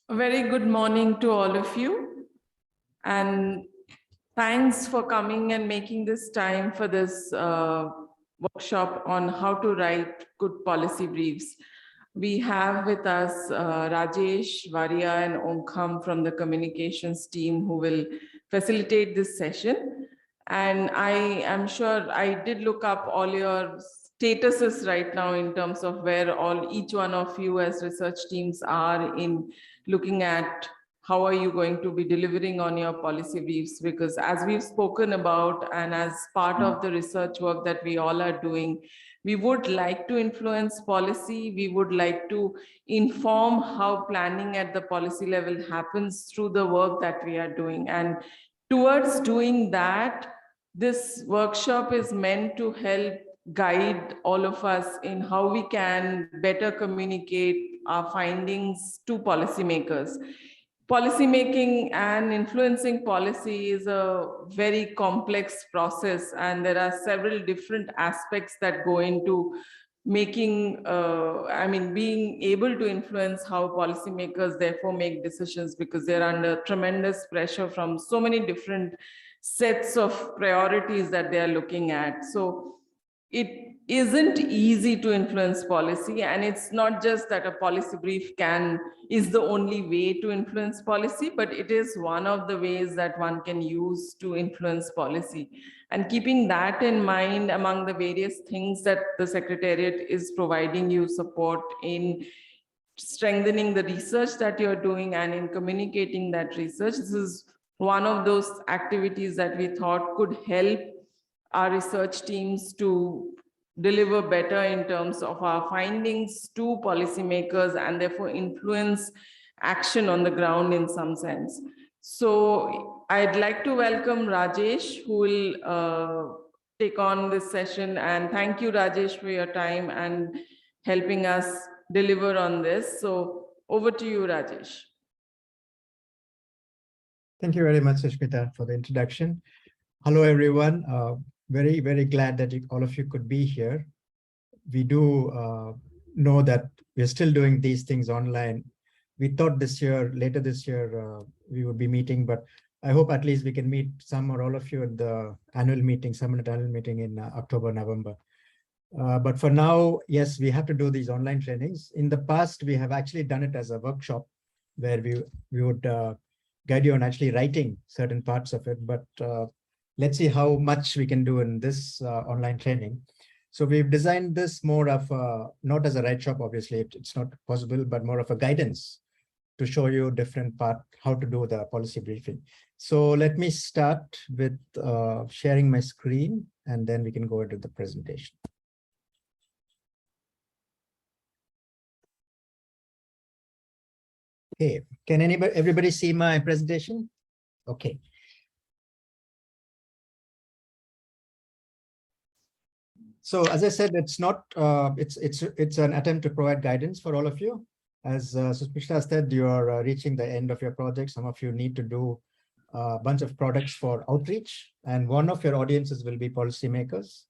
A very good morning to all of you, and thanks for coming and making this time for this workshop on how to write good policy briefs. We have with us Rajesh, Varia, and Omkham from the communications team who will facilitate this session. And I am sure I did look up all your statuses right now in terms of where each one of you as research teams are in looking at how are you going to be delivering on your policy briefs, because as we've spoken about and as part of the research work that we all are doing, we would like to influence policy. We would like to inform how planning at the policy level happens through the work that we are doing. And towards doing that, this workshop is meant to help guide all of us in how we can better communicate our findings to policymakers. Policymaking and influencing policy is a very complex process, and there are several different aspects that go into making, being able to influence how policymakers therefore make decisions, because they're under tremendous pressure from so many different sets of priorities that they are looking at. So it isn't easy to influence policy, and it's not just that a policy brief is the only way to influence policy, but it is one of the ways that one can use to influence policy. And keeping that in mind, among the various things that the Secretariat is providing you support in strengthening the research that you're doing and in communicating that research, this is one of those activities that we thought could help our research teams to deliver better in terms of our findings to policymakers and therefore influence action on the ground in some sense. So I'd like to welcome Rajesh, who will take on this session. And thank you, Rajesh, for your time and helping us deliver on this. So over to you, Rajesh. Thank you very much, Sushmita, for the introduction. Hello, everyone. Very, very glad that all of you could be here. We do know that we're still doing these things online. We thought later this year, we would be meeting, but I hope at least we can meet some or all of you at the annual meeting, SUMERNET annual meeting in October, November. But for now, yes, we have to do these online trainings. In the past, we have actually done it as a workshop where we would guide you on actually writing certain parts of it, but let's see how much we can do in this online training. So we've designed this more of not as a write shop, obviously, it's not possible, but more of a guidance to show you different part, how to do the policy briefing. So let me start with sharing my screen, and then we can go into the presentation. Okay, can everybody see my presentation? Okay. So as I said, it's not it's an attempt to provide guidance for all of you. As Sushmita said, you are reaching the end of your project. Some of you need to do a bunch of products for outreach, and one of your audiences will be policymakers.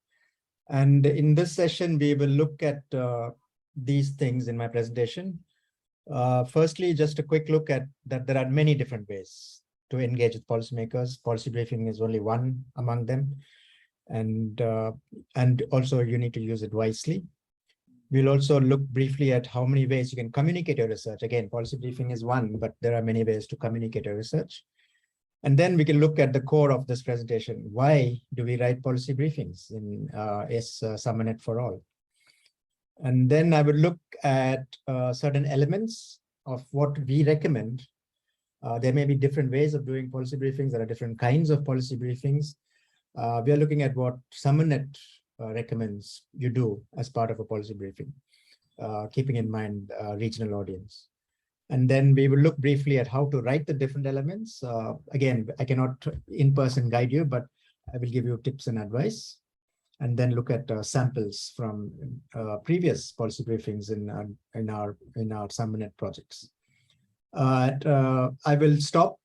And in this session, we will look at these things in my presentation. Firstly, just a quick look at that there are many different ways to engage with policymakers. Policy briefing is only one among them. And also you need to use it wisely. We'll also look briefly at how many ways you can communicate your research. Again, policy briefing is one, but there are many ways to communicate your research. And then we can look at the core of this presentation. Why do we write policy briefings in SUMERNET for all? And then I would look at certain elements of what we recommend. There may be different ways of doing policy briefings. There are different kinds of policy briefings. We are looking at what SUMERNET recommends you do as part of a policy briefing, keeping in mind regional audience. And then we will look briefly at how to write the different elements. Again, I cannot in person guide you, but I will give you tips and advice. And then look at samples from previous policy briefings in our SUMERNET projects. I will stop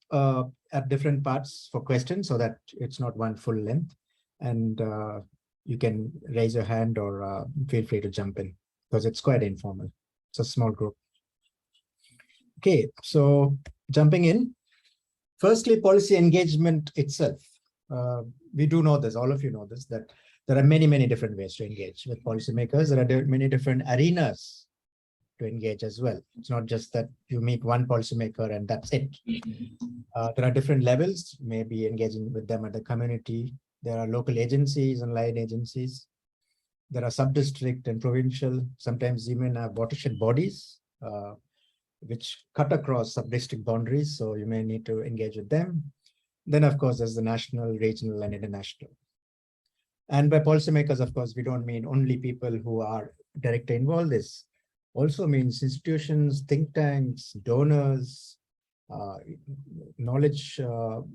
at different parts for questions so that it's not one full length, and you can raise your hand or feel free to jump in because it's quite informal. It's a small group. Okay, so jumping in, firstly, policy engagement itself. We do know this, all of you know this, that there are many, many different ways to engage with policymakers. There are many different arenas to engage as well. It's not just that you meet one policymaker and that's it. There are different levels, maybe engaging with them at the community. There are local agencies and line agencies. There are sub-district and provincial. Sometimes even have watershed bodies, which cut across sub-district boundaries. So you may need to engage with them. Then, of course, there's the national, regional, and international. And by policymakers, of course, we don't mean only people who are directly involved. This also means institutions, think tanks, donors, knowledge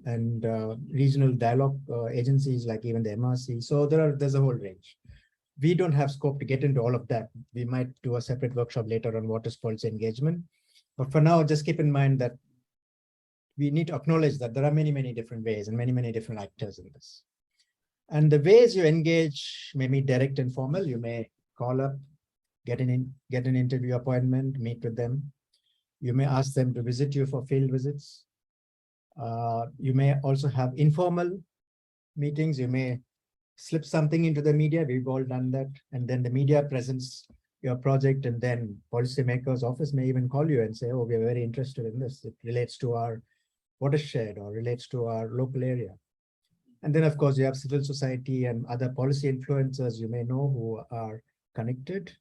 and regional dialogue agencies like even the MRC. So there's a whole range. We don't have scope to get into all of that. We might do a separate workshop later on what is policy engagement. But for now, just keep in mind that we need to acknowledge that there are many, many different ways and many, many different actors in this. And the ways you engage may be direct and formal. You may call up, get an interview appointment, meet with them. You may ask them to visit you for field visits. You may also have informal meetings. You may slip something into the media. We've all done that. And then the media presents your project, and then policymakers' office may even call you and say, oh, we're very interested in this. It relates to our watershed or relates to our local area. And then, of course, you have civil society and other policy influencers you may know who are connected.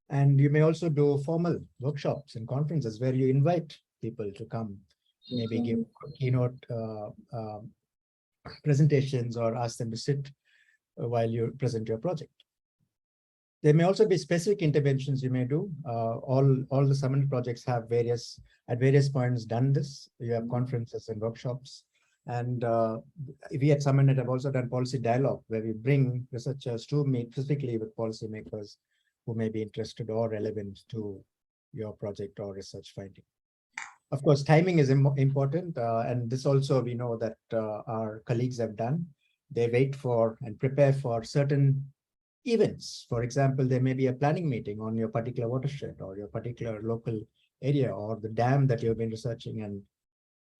And you may also do formal workshops and conferences where you invite people to come, maybe give keynote presentations or ask them to sit while you present your project. There may also be specific interventions you may do. All the SUMERNET projects have at various points done this. You have conferences and workshops. And we at SUMERNET have also done policy dialogue, where we bring researchers to meet specifically with policymakers who may be interested or relevant to your project or research finding. Of course, timing is important. And this also we know that our colleagues have done. They wait for and prepare for certain events. For example, there may be a planning meeting on your particular watershed or your particular local area or the dam that you've been researching, and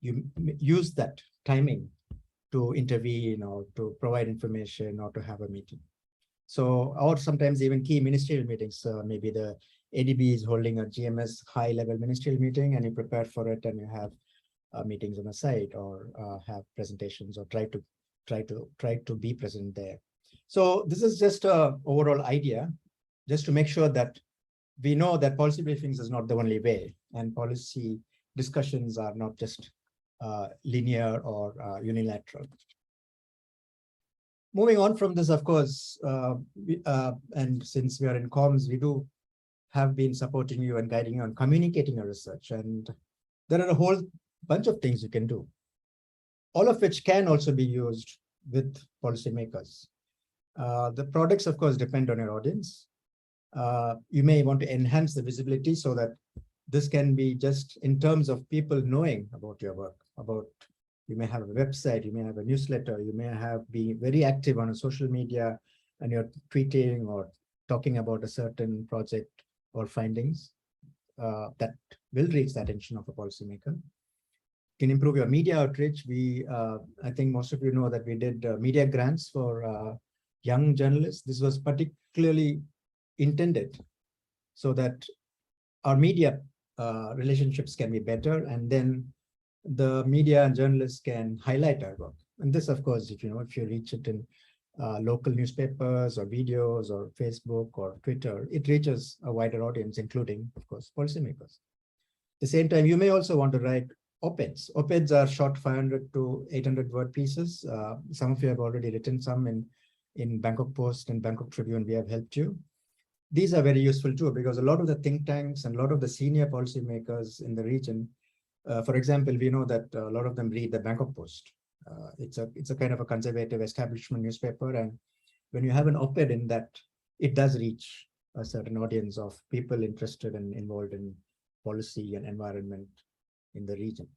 you use that timing to intervene or to provide information or to have a meeting. So, or sometimes even key ministerial meetings. Maybe the ADB is holding a GMS high-level ministerial meeting, and you prepare for it, and you have meetings on the site or have presentations or try to be present there. So this is just an overall idea, just to make sure that we know that policy briefings is not the only way, and policy discussions are not just linear or unilateral. Moving on from this, of course, and since we are in comms, we do have been supporting you and guiding you on communicating your research. And there are a whole bunch of things you can do, all of which can also be used with policymakers. The products, of course, depend on your audience. You may want to enhance the visibility so that this can be just in terms of people knowing about your work, you may have a website, you may have a newsletter, you may have been very active on a social media and you're tweeting or talking about a certain project or findings that will reach the attention of a policymaker. Can improve your media outreach. I think most of you know that we did media grants for young journalists. This was particularly intended so that our media relationships can be better, and then the media and journalists can highlight our work. And this, of course, if you reach it in local newspapers or videos or Facebook or Twitter, it reaches a wider audience, including, of course, policymakers. At the same time, you may also want to write op-eds. Op-eds are short 500 to 800 word pieces. Some of you have already written some in Bangkok Post and Bangkok Tribune. We have helped you. These are very useful too, because a lot of the think tanks and a lot of the senior policymakers in the region, for example, we know that a lot of them read the Bangkok Post. It's a kind of a conservative establishment newspaper, and when you have an op-ed in that, it does reach a certain audience of people interested and involved in policy and environment in the region.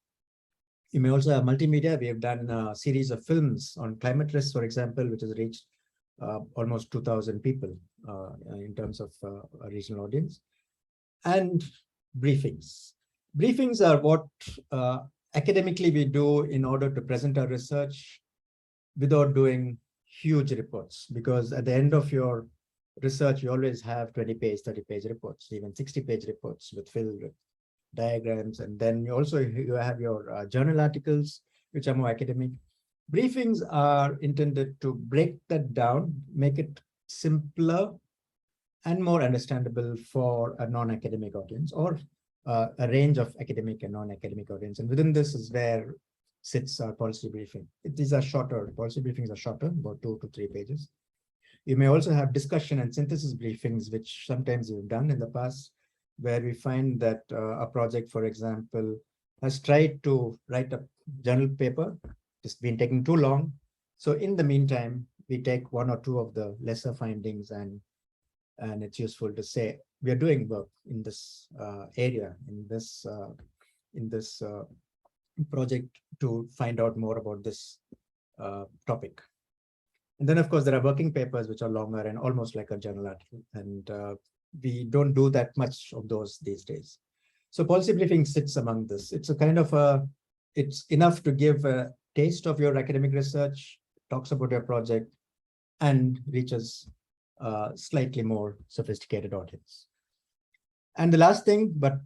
You may also have multimedia. We have done a series of films on climate risk, for example, which has reached almost 2,000 people in terms of a regional audience. And briefings. Briefings are what academically we do in order to present our research without doing huge reports, because at the end of your research, you always have 20-page, 30-page reports, even 60-page reports filled with diagrams. And then you have your journal articles, which are more academic. Briefings are intended to break that down, make it simpler and more understandable for a non-academic audience, or a range of academic and non-academic audience. And within this is where sits our policy briefing. These are shorter, policy briefings are shorter, about 2 to 3 pages. You may also have discussion and synthesis briefings, which sometimes we've done in the past, where we find that a project, for example, has tried to write a journal paper, it's been taking too long. So in the meantime, we take 1 or 2 of the lesser findings, and it's useful to say, we are doing work in this area, in this project to find out more about this topic. And then, of course, there are working papers which are longer and almost like a journal article. And we don't do that much of those these days. So policy briefing sits among this. It's a kind of it's enough to give a taste of your academic research, talks about your project, and reaches a slightly more sophisticated audience. And the last thing, but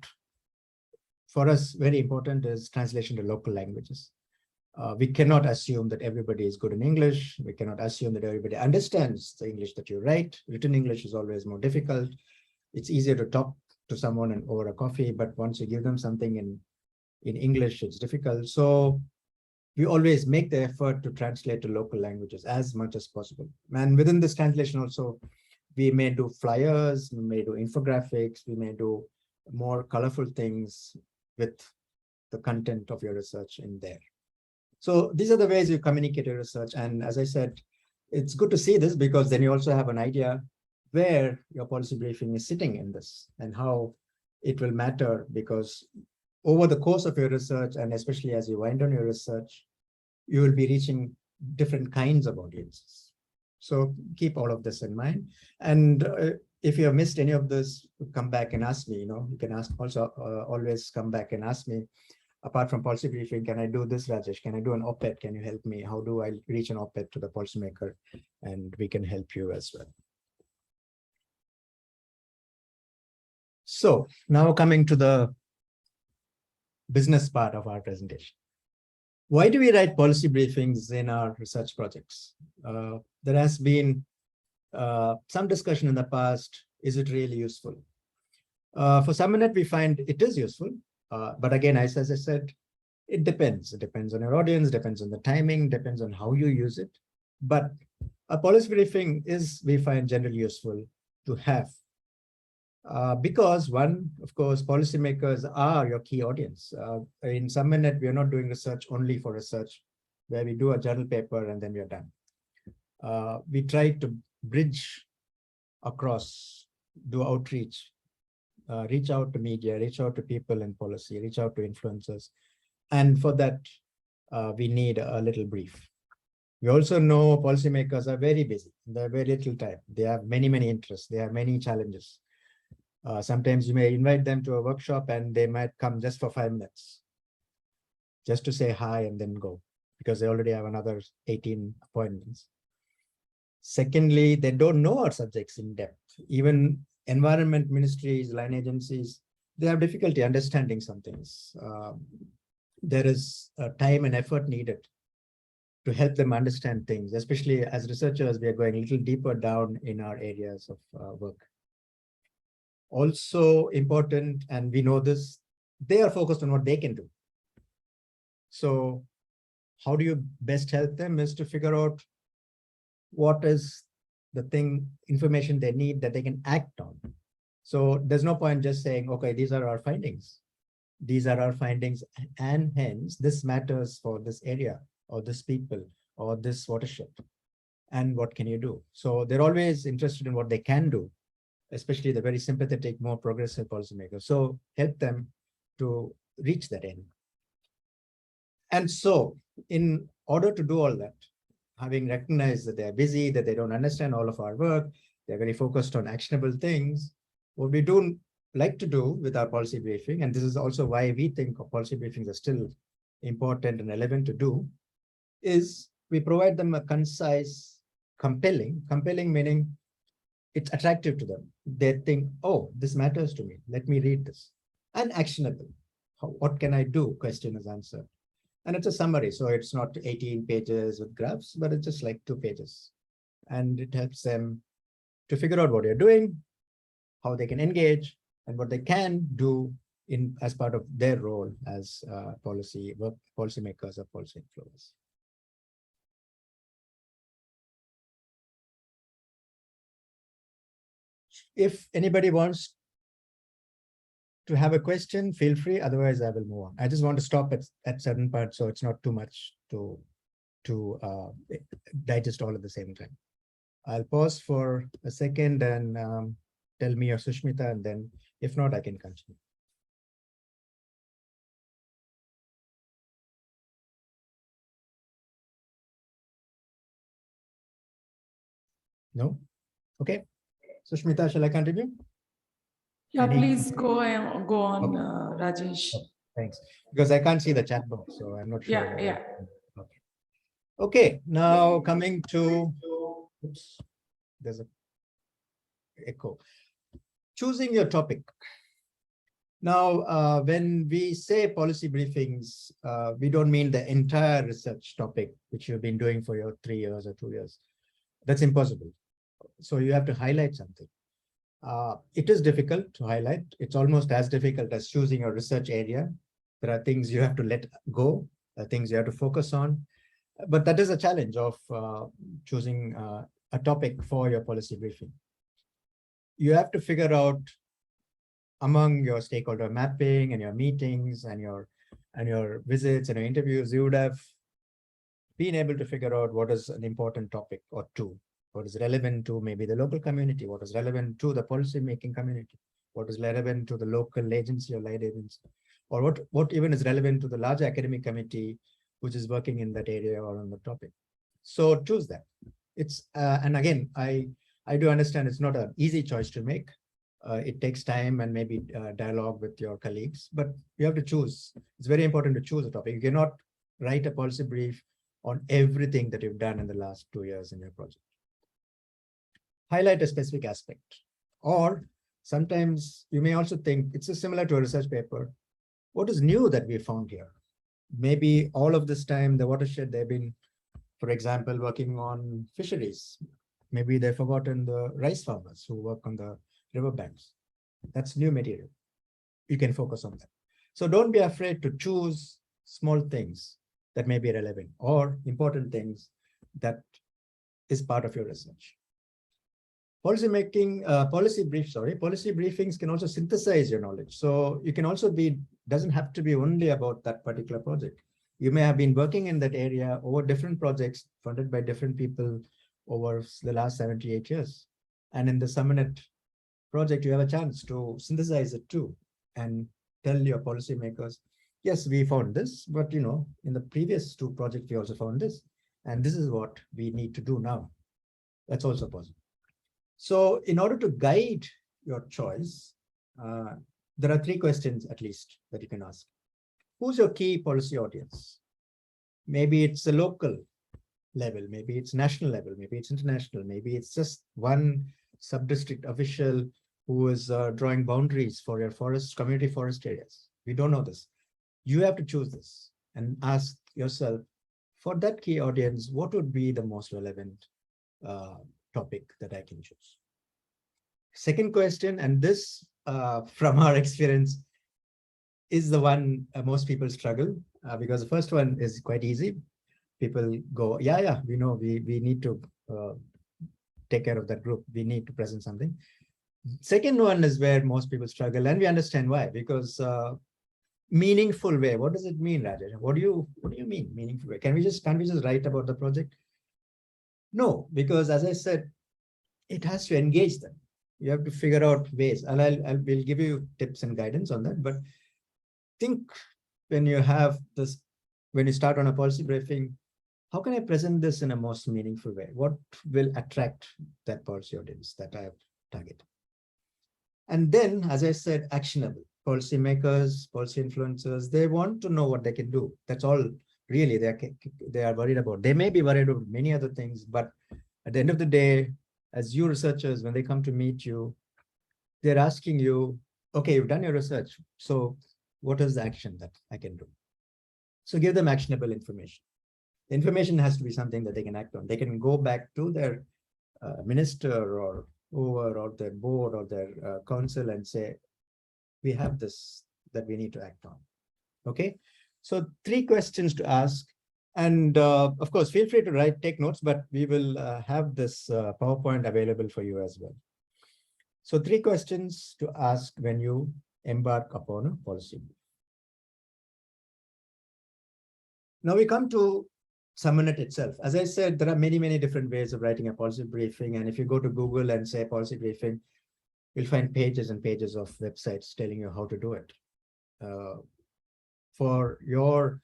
for us very important, is translation to local languages. We cannot assume that everybody is good in English. We cannot assume that everybody understands the English that you write. Written English is always more difficult. It's easier to talk to someone over a coffee, but once you give them something in English, it's difficult. So we always make the effort to translate to local languages as much as possible. And within this translation also, we may do flyers, we may do infographics, we may do more colorful things with the content of your research in there. So these are the ways you communicate your research. And as I said, it's good to see this, because then you also have an idea where your policy briefing is sitting in this and how it will matter, because over the course of your research, and especially as you wind down your research, you will be reaching different kinds of audiences. So keep all of this in mind. And if you have missed any of this, come back and ask me. You can ask also, always come back and ask me. Apart from policy briefing, can I do this, Rajesh? Can I do an op-ed? Can you help me? How do I reach an op-ed to the policymaker? And we can help you as well. So now coming to the business part of our presentation. Why do we write policy briefings in our research projects? There has been some discussion in the past. Is it really useful? For SUMERNET, we find it is useful. But again, as I said, it depends. It depends on your audience, depends on the timing, depends on how you use it. But a policy briefing is, we find, generally useful to have. Because one, of course, policymakers are your key audience. In SUMERNET, we are not doing research only for research, where we do a journal paper and then we are done. We try to bridge across, do outreach, reach out to media, reach out to people in policy, reach out to influencers. And for that, we need a little brief. We also know policymakers are very busy. They have very little time. They have many, many interests. They have many challenges. Sometimes you may invite them to a workshop and they might come just for 5 minutes, just to say hi and then go, because they already have another 18 appointments. Secondly, they don't know our subjects in depth. Even environment ministries, line agencies, they have difficulty understanding some things. There is time and effort needed to help them understand things, especially as researchers, we are going a little deeper down in our areas of work. Also important, and we know this, they are focused on what they can do. So how do you best help them is to figure out what is the information they need that they can act on. So there's no point just saying, okay, these are our findings. These are our findings, and hence this matters for this area or this people or this watershed. And what can you do? So they're always interested in what they can do, especially the very sympathetic, more progressive policymakers. So help them to reach that end. And so in order to do all that, having recognized that they're busy, that they don't understand all of our work, they're very focused on actionable things, what we do like to do with our policy briefing, and this is also why we think policy briefings are still important and relevant to do, is we provide them a concise, compelling meaning it's attractive to them. They think, oh, this matters to me. Let me read this. And actionable. What can I do? Question is answered. And it's a summary. So it's not 18 pages with graphs, but it's just like 2 pages. And it helps them to figure out what you're doing, how they can engage, and what they can do as part of their role as policymakers or policy influencers. If anybody wants to have a question, feel free. Otherwise, I will move on. I just want to stop at certain parts, so it's not too much to digest all at the same time. I'll pause for a second and tell me or Sushmita, and then if not, I can continue. No? Okay. Sushmita, shall I continue? Yeah, please go on, Rajesh. Okay, thanks. Because I can't see the chat box, so I'm not sure. Yeah. Okay. Okay, now coming to, oops, there's a echo. Choosing your topic. Now, when we say policy briefings, we don't mean the entire research topic, which you've been doing for your 3 years or 2 years. That's impossible. So you have to highlight something. It is difficult to highlight. It's almost as difficult as choosing your research area. There are things you have to let go, things you have to focus on. But that is a challenge of choosing a topic for your policy briefing. You have to figure out among your stakeholder mapping and your meetings and your visits and your interviews, you would have been able to figure out what is an important topic or two, what is relevant to maybe the local community, what is relevant to the policy making community, what is relevant to the local agency or lead agency, or what even is relevant to the larger academic committee which is working in that area or on the topic. So choose that. It's and again, I do understand it's not an easy choice to make. It takes time and maybe dialogue with your colleagues, but you have to choose. It's very important to choose a topic. You cannot write a policy brief on everything that you've done in the last 2 years in your project. Highlight a specific aspect. Or sometimes you may also think it's similar to a research paper. What is new that we found here? Maybe all of this time, the watershed, they've been, for example, working on fisheries. Maybe they've forgotten the rice farmers who work on the riverbanks. That's new material. You can focus on that. So don't be afraid to choose small things that may be relevant or important things that is part of your research. Policy briefings can also synthesize your knowledge. So you can also doesn't have to be only about that particular project. You may have been working in that area over different projects funded by different people over the last 78 years. And in the SUMERNET project, you have a chance to synthesize it too and tell your policymakers, yes, we found this, but in the previous 2 projects, we also found this, and this is what we need to do now. That's also possible. So in order to guide your choice, there are 3 questions at least that you can ask. Who's your key policy audience? Maybe it's a local level, maybe it's national level, maybe it's international, maybe it's just one sub-district official who is drawing boundaries for your community forest areas. We don't know this. You have to choose this and ask yourself, for that key audience, what would be the most relevant topic that I can choose? Second question, and this from our experience is the one most people struggle because the first one is quite easy. People go, yeah, we know we need to take care of that group. We need to present something. Second one is where most people struggle, and we understand why, because meaningful way. What does it mean, Rajesh? What do you mean meaningful way? Can't we just write about the project? No, because as I said, it has to engage them. You have to figure out ways, and we'll give you tips and guidance on that. But think when you start on a policy briefing, how can I present this in a most meaningful way? What will attract that policy audience that I have targeted? And then, as I said, actionable. Policymakers, policy influencers, they want to know what they can do. That's all really they are worried about. They may be worried about many other things, but at the end of the day, as you researchers, when they come to meet you, they're asking you, okay, you've done your research. So what is the action that I can do? So give them actionable information. The information has to be something that they can act on. They can go back to their minister or their board or their council and say, we have this that we need to act on. Okay, so 3 questions to ask. And of course, feel free to take notes, but we will have this PowerPoint available for you as well. So 3 questions to ask when you embark upon a policy. Now we come to SUMERNET itself. As I said, there are many, many different ways of writing a policy briefing. And if you go to Google and say policy briefing, you'll find pages and pages of websites telling you how to do it. For your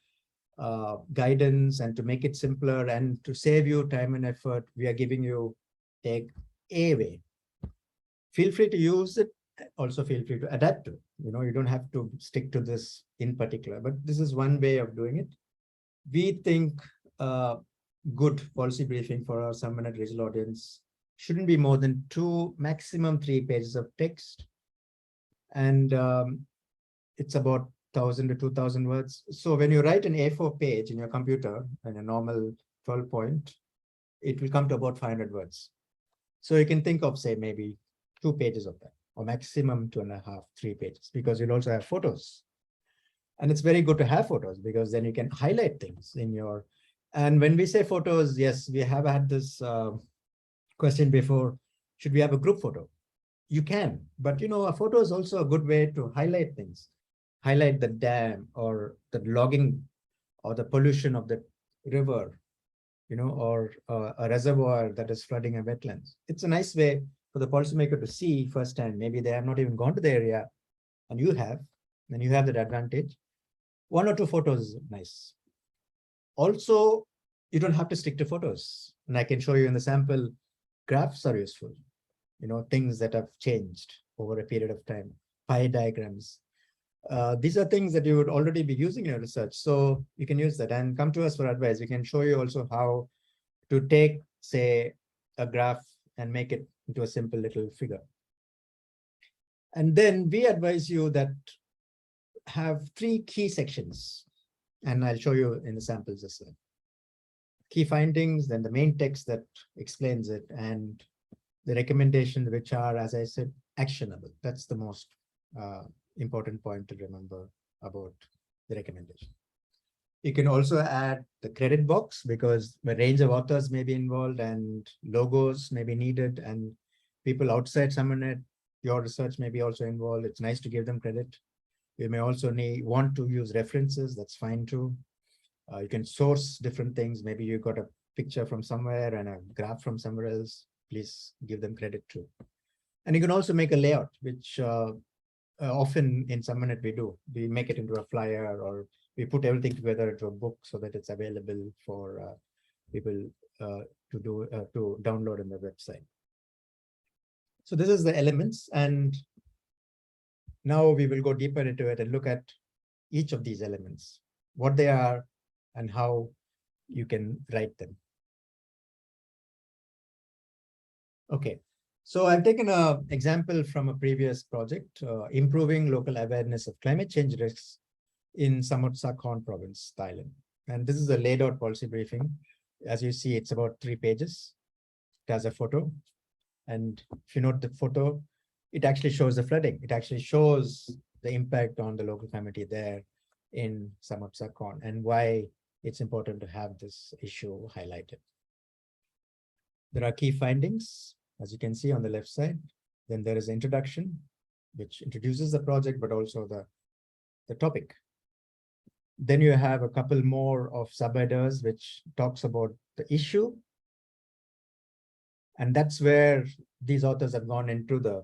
guidance and to make it simpler and to save you time and effort, we are giving you a way. Feel free to use it. Also feel free to adapt to it. You don't have to stick to this in particular, but this is one way of doing it. We think good policy briefing for our SUMERNET regional audience shouldn't be more than 2, maximum 3 pages of text. And it's about 1,000 to 2,000 words. So when you write an A4 page in your computer and a normal 12 point, it will come to about 500 words. So you can think of, say, maybe 2 pages of that, or maximum 2.5, 3 pages, because you'll also have photos. And it's very good to have photos because then you can highlight things in your, and when we say photos, yes, we have had this question before, should we have a group photo? You can, but a photo is also a good way to highlight things, highlight the dam or the logging or the pollution of the river, or a reservoir that is flooding a wetlands. It's a nice way for the policymaker to see firsthand. Maybe they have not even gone to the area and you have, then you have that advantage. 1 or 2 photos is nice. Also, you don't have to stick to photos. And I can show you in the sample, graphs are useful. Things that have changed over a period of time, pie diagrams. These are things that you would already be using in your research. So you can use that and come to us for advice. We can show you also how to take, say, a graph and make it into a simple little figure. And then we advise you that have 3 key sections, and I'll show you in the samples as well. Key findings, then the main text that explains it, and the recommendations, which are, as I said, actionable. That's the most important point to remember about the recommendation. You can also add the credit box because the range of authors may be involved and logos may be needed, and people outside SUMERNET, your research may be also involved. It's nice to give them credit. You may also want to use references. That's fine too. You can source different things. Maybe you got a picture from somewhere and a graph from somewhere else. Please give them credit too. And you can also make a layout, which often in SUMERNET we do. We make it into a flyer, or we put everything together into a book so that it's available for people to download on the website. So this is the elements, and now we will go deeper into it and look at each of these elements, what they are and how you can write them. Okay, so I've taken an example from a previous project, improving local awareness of climate change risks in Samut Sakhon province, Thailand. And this is a laid out policy briefing. As you see, it's about 3 pages. It has a photo. And if you note the photo, it actually shows the flooding. It actually shows the impact on the local community there in Samut Sakhon and why it's important to have this issue highlighted. There are key findings, as you can see on the left side. Then there is an introduction, which introduces the project, but also the topic. Then you have a couple more of subheaders, which talks about the issue. And that's where these authors have gone into the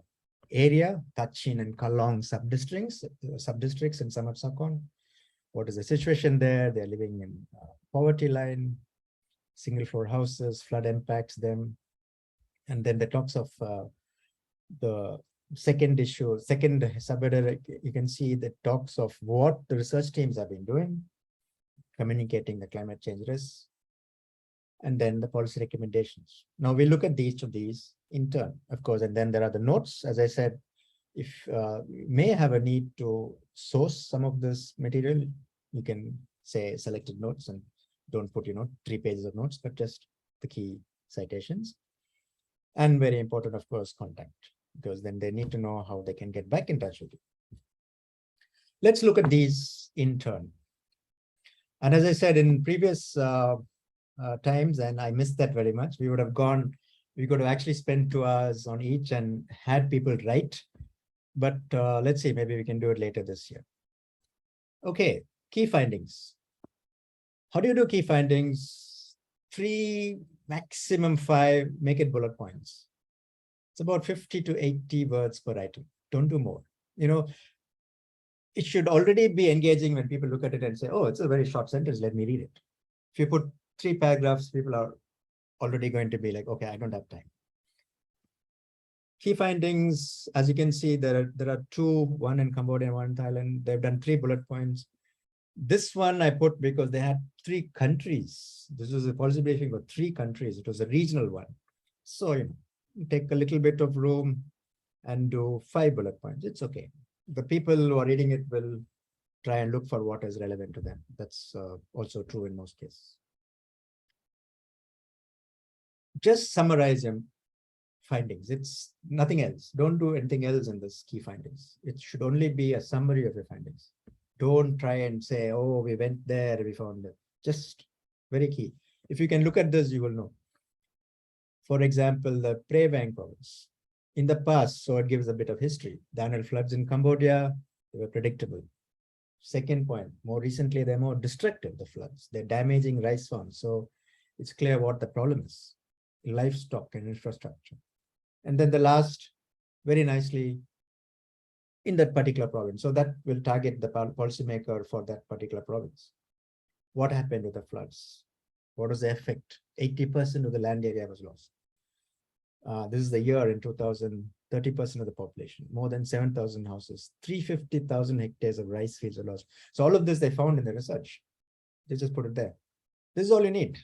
area, Tachin and Kalong subdistricts in Samut Sakhon. What is the situation there? They're living in poverty line, single floor houses, flood impacts them. And then the talks of the second issue, second subheader, you can see the talks of what the research teams have been doing, communicating the climate change risks, and then the policy recommendations. Now we look at each of these in turn, of course, and then there are the notes. As I said, if you may have a need to source some of this material, you can say selected notes and don't put, 3 pages of notes, but just the key citations. And very important, of course, contact, because then they need to know how they can get back in touch with you. Let's look at these in turn. And as I said in previous times, and I missed that very much, we could have actually spent 2 hours on each and had people write. But let's see, maybe we can do it later this year. Okay, key findings. How do you do key findings? 3, maximum 5, make it bullet points. It's about 50 to 80 words per item. Don't do more. It should already be engaging when people look at it and say, oh, it's a very short sentence, let me read it. If you put 3 paragraphs, people are already going to be like, okay, I don't have time. Key findings, as you can see, there are 2, one in Cambodia and one in Thailand. They've done 3 bullet points. This one I put because they had 3 countries. This was a policy briefing for 3 countries. It was a regional one. So, you take a little bit of room and do 5 bullet points. It's okay. The people who are reading it will try and look for what is relevant to them. That's also true in most cases. Just summarize your findings. It's nothing else. Don't do anything else in this key findings. It should only be a summary of your findings. Don't try and say, oh, we went there, we found it. Just very key. If you can look at this, you will know. For example, the Prevang province. In the past, so it gives a bit of history. The annual floods in Cambodia, they were predictable. Second point, more recently, they're more destructive, the floods. They're damaging rice farms. So it's clear what the problem is. Livestock and infrastructure. And then the last, very nicely, in that particular province. So that will target the policymaker for that particular province. What happened with the floods? What was the effect? 80% of the land area was lost. This is the year in 2000, 30% of the population, more than 7,000 houses, 350,000 hectares of rice fields are lost. So all of this they found in the research. They just put it there. This is all you need,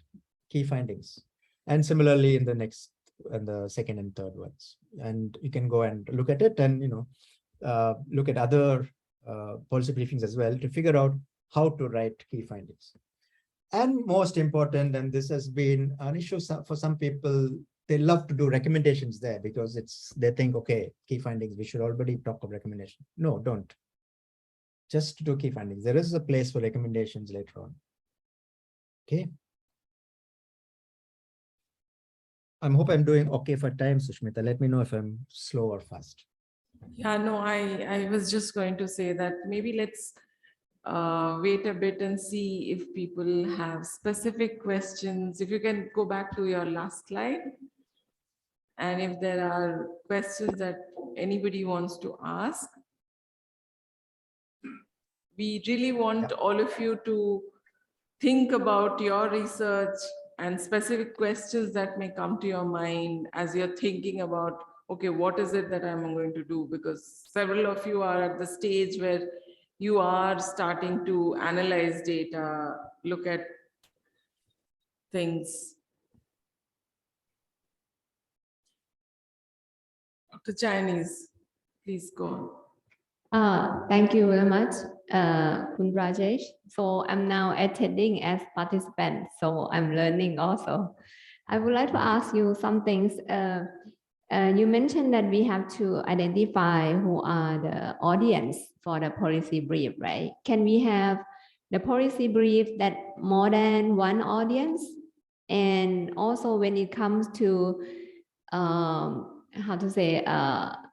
key findings. And similarly in the next, and the second and third ones. And you can go and look at it and, look at other policy briefings as well to figure out how to write key findings. And most important, and this has been an issue for some people, they love to do recommendations there because they think, okay, key findings, we should already talk of recommendation. No, don't. Just do key findings. There is a place for recommendations later on. Okay. I hope I'm doing okay for time, Sushmita. Let me know if I'm slow or fast. Yeah, no, I was just going to say that maybe let's wait a bit and see if people have specific questions. If you can go back to your last slide. And if there are questions that anybody wants to ask, we really want all of you to think about your research and specific questions that may come to your mind as you're thinking about, okay, what is it that I'm going to do? Because several of you are at the stage where you are starting to analyze data, look at things. Dr. Chinese, please go on. Thank you very much, Kun Rajesh. So I'm now attending as participant, so I'm learning also. I would like to ask you some things. You mentioned that we have to identify who are the audience for the policy brief, right? Can we have the policy brief that more than one audience? And also when it comes to, how to say,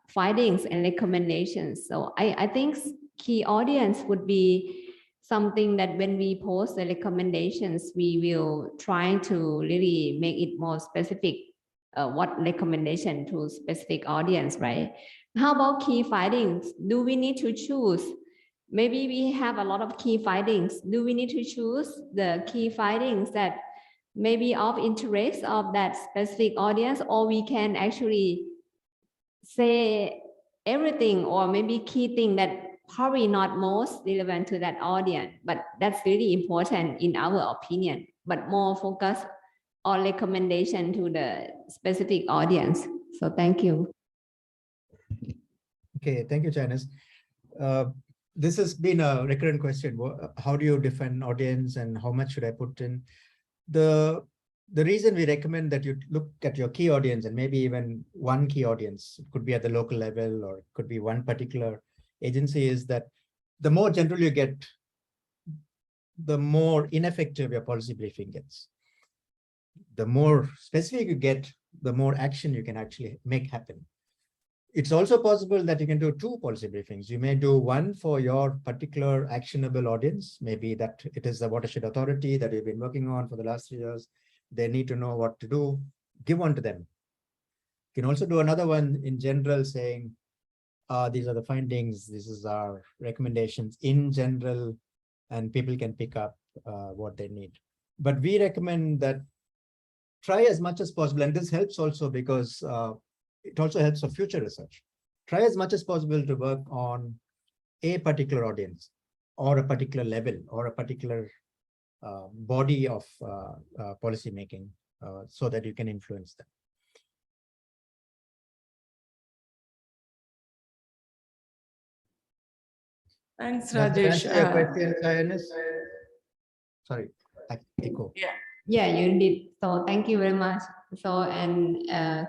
findings and recommendations. So I think key audience would be something that when we post the recommendations, we will try to really make it more specific, what recommendation to specific audience, right? How about key findings? Do we need to choose? Maybe we have a lot of key findings. Do we need to choose the key findings that may be of interest of that specific audience, or we can actually say everything or maybe key thing that probably not most relevant to that audience, but that's really important in our opinion, but more focus on recommendation to the specific audience. So thank you. Okay, thank you, Janice. This has been a recurrent question. How do you define audience and how much should I put in? The reason we recommend that you look at your key audience and maybe even one key audience, it could be at the local level or it could be one particular agency, is that the more general you get, the more ineffective your policy briefing gets. The more specific you get, the more action you can actually make happen. It's also possible that you can do 2 policy briefings. You may do one for your particular actionable audience. Maybe that it is the watershed authority that you've been working on for the last 3 years. They need to know what to do. Give one to them. You can also do another one in general saying, these are the findings. This is our recommendations in general, and people can pick up what they need. But we recommend that try as much as possible. And this helps also because it also helps for future research. Try as much as possible to work on a particular audience or a particular level or a particular body of policy making so that you can influence them. Thanks, Does that Rajesh. answer your question, Janice? Sorry, echo. Yeah. Yeah, you did. So thank you very much. So, and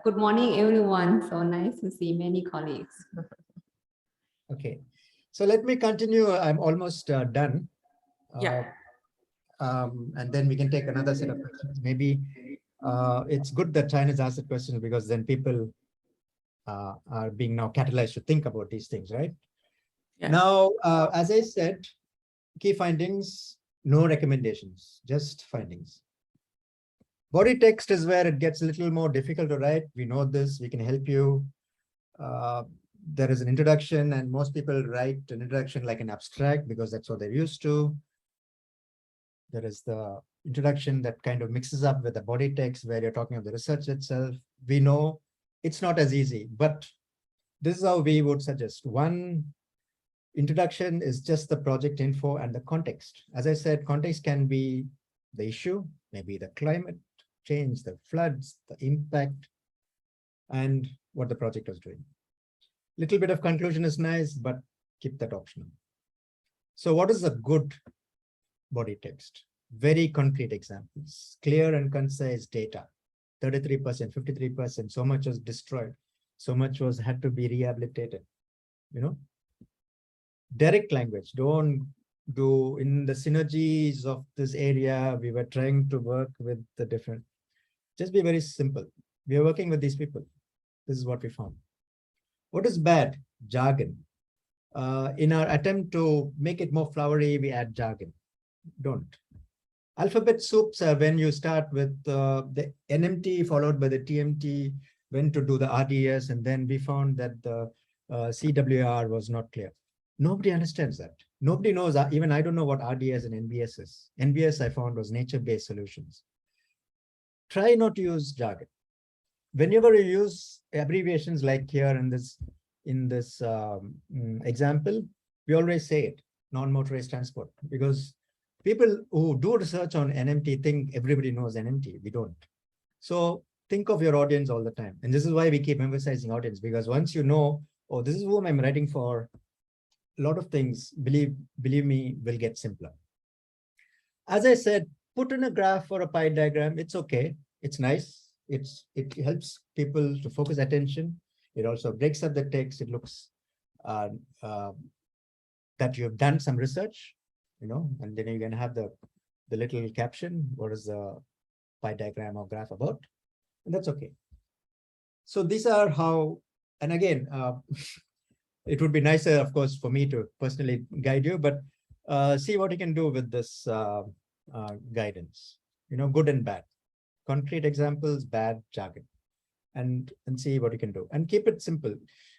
good morning, everyone. So nice to see many colleagues. Okay, so let me continue. I'm almost done. Yeah. And then we can take another set of questions. Maybe it's good that China's asked the question because then people are being now catalyzed to think about these things, right? Yeah. Now, as I said, key findings, no recommendations, just findings. Body text is where it gets a little more difficult to write. We know this, we can help you. There is an introduction and most people write an introduction like an abstract because that's what they're used to. There is the introduction that kind of mixes up with the body text where you're talking of the research itself. We know it's not as easy, but this is how we would suggest. One introduction is just the project info and the context. As I said, context can be the issue, maybe the climate change, the floods, the impact, and what the project was doing. Little bit of conclusion is nice, but keep that optional. So what is a good body text? Very concrete examples, clear and concise data, 33%, 53%, so much was destroyed, so much had to be rehabilitated, you know. Direct language, don't do in the synergies of this area. We were trying to work with the different, just be very simple. We are working with these people. This is what we found. What is bad? Jargon. In our attempt to make it more flowery, we add jargon. Don't. Alphabet soups are when you start with the NMT followed by the TMT, when to do the RDS, and then we found that the CWR was not clear. Nobody understands that. Nobody knows, even I don't know what RDS and NBS is. NBS I found was nature-based solutions. Try not to use jargon. Whenever you use abbreviations like here in this example, we always say it, non-motorized transport, because people who do research on NMT think everybody knows NMT. We don't. So think of your audience all the time. And this is why we keep emphasizing audience, because once you know, oh, this is whom I'm writing for, a lot of things, believe me, will get simpler. As I said, put in a graph or a pie diagram. It's okay. It's nice. It helps people to focus attention. It also breaks up the text. It looks that you've done some research, you know, and then you can have the little caption. What is the pie diagram or graph about? And that's okay. So these are how, and again, it would be nicer, of course, for me to personally guide you, but see what you can do with this guidance, you know, good and bad. Concrete examples, bad, jargon, and see what you can do. And keep it simple.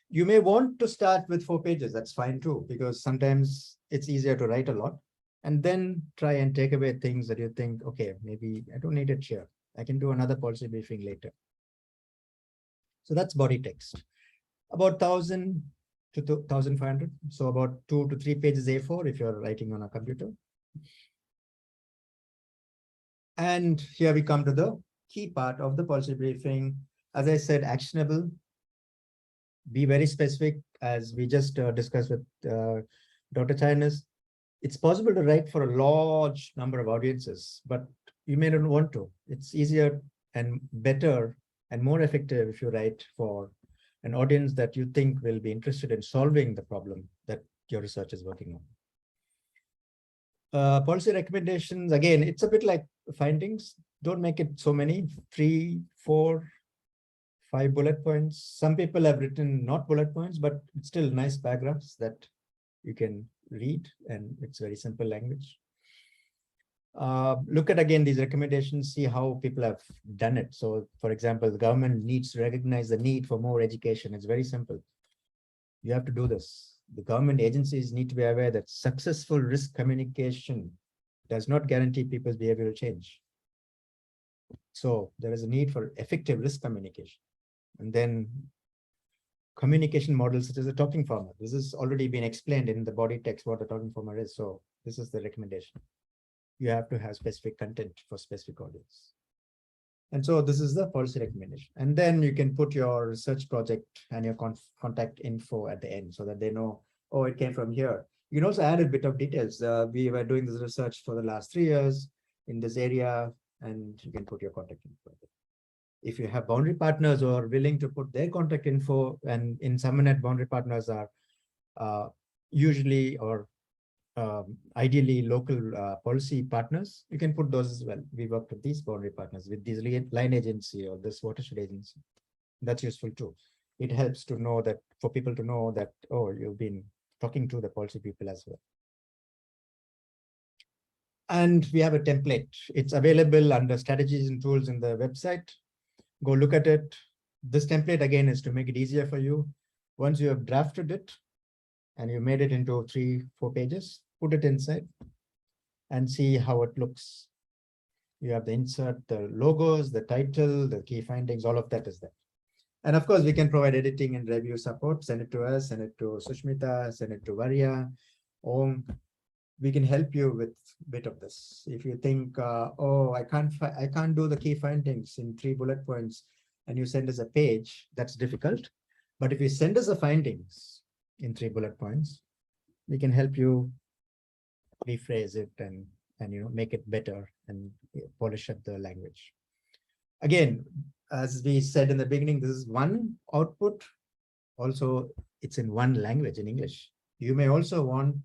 You may want to start with 4 pages. That's fine too, because sometimes it's easier to write a lot. And then try and take away things that you think, okay, maybe I don't need it here. I can do another policy briefing later. So that's body text. About 1,000 2,500. So about 2 to 3 pages A4 if you're writing on a computer. And here we come to the key part of the policy briefing. As I said, actionable. Be very specific, as we just discussed with Dr. Chinese. It's possible to write for a large number of audiences, but you may not want to. It's easier and better and more effective if you write for an audience that you think will be interested in solving the problem that your research is working on. Policy recommendations, again, it's a bit like findings. Don't make it so many, 3, 4, 5 bullet points. Some people have written not bullet points, but it's still nice paragraphs that you can read, and it's very simple language. Look at again these recommendations, see how people have done it. So for example, the government needs to recognize the need for more education. It's very simple. You have to do this. The government agencies need to be aware that successful risk communication does not guarantee people's behavioral change. So there is a need for effective risk communication. And then communication models such as a talking format. This has already been explained in the body text what a talking format is. So this is the recommendation. You have to have specific content for specific audience. And so this is the policy recommendation. And then you can put your research project and your contact info at the end so that they know, oh, it came from here. You can also add a bit of details. We were doing this research for the last 3 years in this area, and you can put your contact info. If you have boundary partners who are willing to put their contact info, and in SUMERNET, boundary partners are usually or ideally local policy partners, you can put those as well. We work with these boundary partners, with this line agency or this watershed agency. That's useful too. It helps to know that, for people to know that, oh, you've been talking to the policy people as well. And we have a template. It's available under strategies and tools in the website. Go look at it. This template again is to make it easier for you. Once you have drafted it and you made it into 3-4 pages, put it inside and see how it looks. You have the insert, the logos, the title, the key findings, all of that is there. And of course, we can provide editing and review support. Send it to us, send it to Sushmita, send it to Varya, Om. We can help you with a bit of this. If you think, oh, I can't do the key findings in 3 bullet points, and you send us a page, that's difficult. But if you send us the findings in 3 bullet points, we can help you rephrase it and make it better and polish up the language. Again, as we said in the beginning, this is one output. Also, it's in one language, in English. You may also want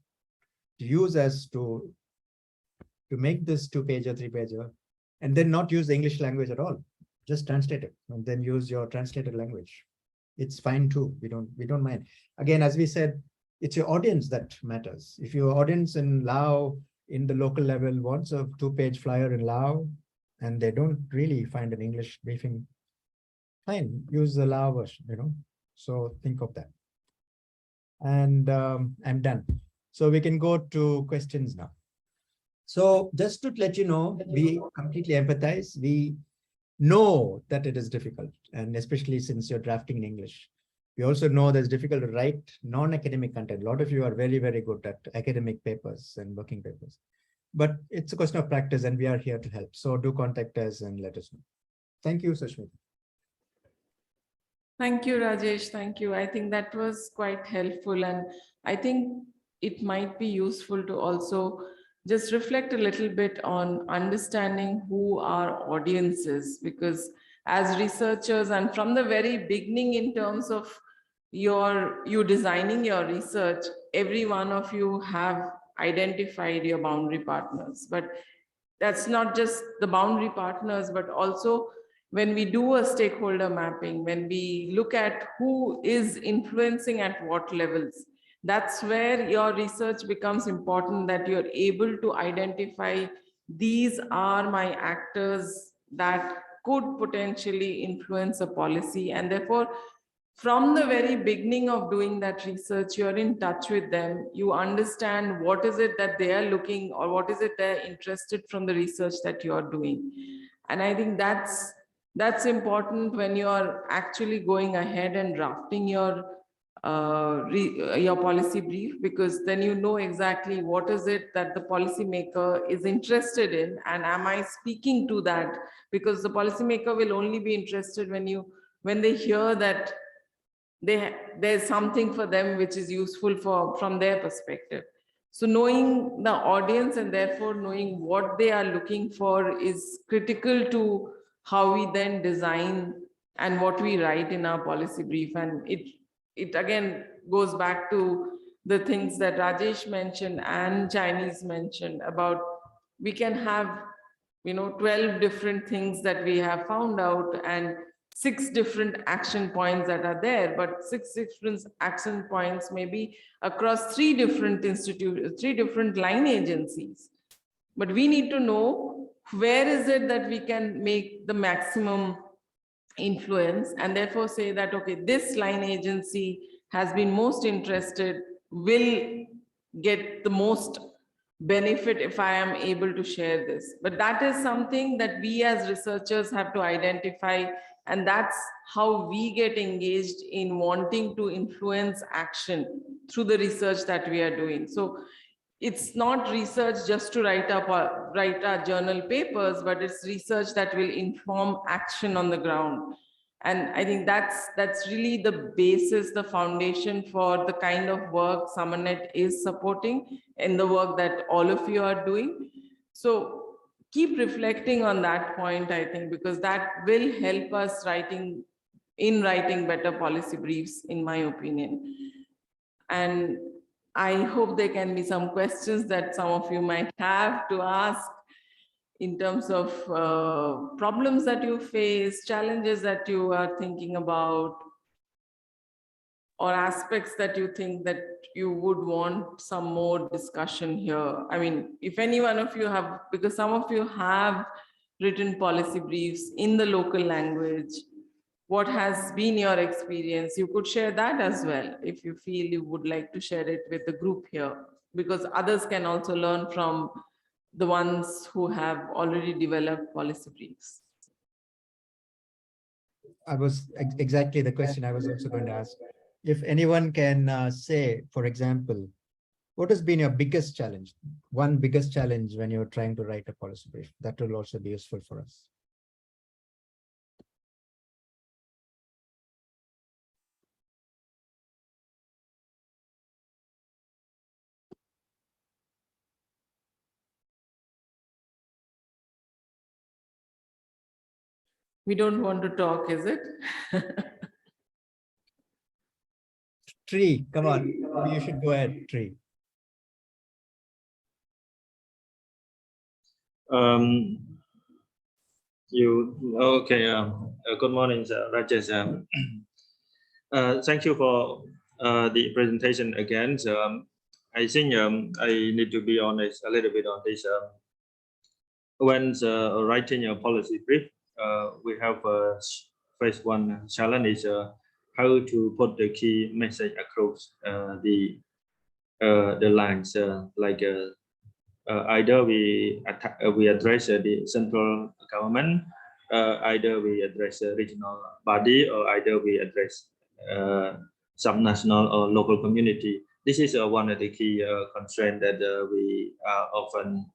to use as to make this 2-pager, 3-pager, and then not use the English language at all. Just translate it and then use your translated language. It's fine too. We don't mind. Again, as we said, it's your audience that matters. If your audience in Lao, in the local level, wants a 2-page flyer in Lao, and they don't really find an English briefing, fine, use the Lao version, So think of that. And I'm done. So we can go to questions now. So just to let you know, we completely empathize. We know that it is difficult, and especially since you're drafting in English. We also know that it's difficult to write non-academic content. A lot of you are very, very good at academic papers and working papers. But it's a question of practice, and we are here to help. So do contact us and let us know. Thank you, Sushmita. Thank you, Rajesh. Thank you. I think that was quite helpful. And I think it might be useful to also just reflect a little bit on understanding who our audience is, because as researchers and from the very beginning, in terms of you designing your research, every one of you have identified your boundary partners. But that's not just the boundary partners, but also when we do a stakeholder mapping, when we look at who is influencing at what levels, that's where your research becomes important, that you're able to identify these are my actors that could potentially influence a policy. And therefore, from the very beginning of doing that research, you're in touch with them. You understand what is it that they are looking, or what is it they're interested from the research that you're doing. And I think that's important when you're actually going ahead and drafting your your policy brief, because then you know exactly what is it that the policymaker is interested in, and am I speaking to that? Because the policymaker will only be interested when they hear that there's something for them which is useful from their perspective. So knowing the audience and therefore knowing what they are looking for is critical to how we then design and what we write in our policy brief. And it again goes back to the things that Rajesh mentioned and Chinese mentioned about we can have 12 different things that we have found out and 6 different action points that are there, but 6 different action points may be across 3 different institutes, 3 different line agencies. But we need to know where is it that we can make the maximum influence, and therefore say that, okay, this line agency has been most interested, will get the most benefit if I am able to share this. But that is something that we as researchers have to identify, and that's how we get engaged in wanting to influence action through the research that we are doing. So it's not research just to write our journal papers, but it's research that will inform action on the ground. And I think that's really the basis, the foundation for the kind of work SUMERNET is supporting in the work that all of you are doing. So keep reflecting on that point, I think, because that will help us writing better policy briefs, in my opinion. And I hope there can be some questions that some of you might have to ask in terms of problems that you face, challenges that you are thinking about, or aspects that you think that you would want some more discussion here. I mean, if any one of you have, because some of you have written policy briefs in the local language, what has been your experience? You could share that as well if you feel you would like to share it with the group here, because others can also learn from the ones who have already developed policy briefs. I was exactly the question I was also going to ask. If anyone can say, for example, what has been your biggest challenge? One biggest challenge when you're trying to write a policy brief, that will also be useful for us. We don't want to talk, is it? Tree, come on, you should go ahead, Tree. Good morning, Rajesh. Thank you for the presentation again. So I think I need to be honest a little bit on this. When writing a policy brief, we have faced one challenge is how to put the key message across the lines. Either we address the central government, either we address a regional body, or either we address some national or local community. This is one of the key constraints that we are often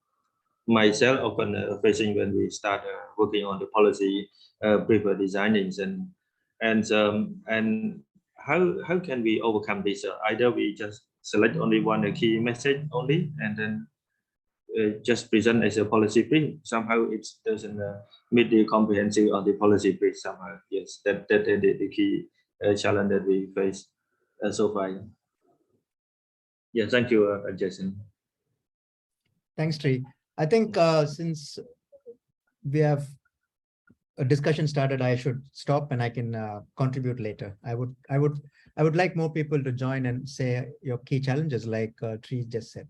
facing when we start working on the policy brief designing, and how can we overcome this? Either we just select only one key message only, and then just present as a policy brief. Somehow it doesn't meet the comprehensive of the policy brief somehow. Yes, that the key challenge that we face so far. Yeah, thank you, Jason. Thanks, Tree. I think since we have a discussion started, I should stop and I can contribute later. I would like more people to join and say your key challenges, like Tree just said.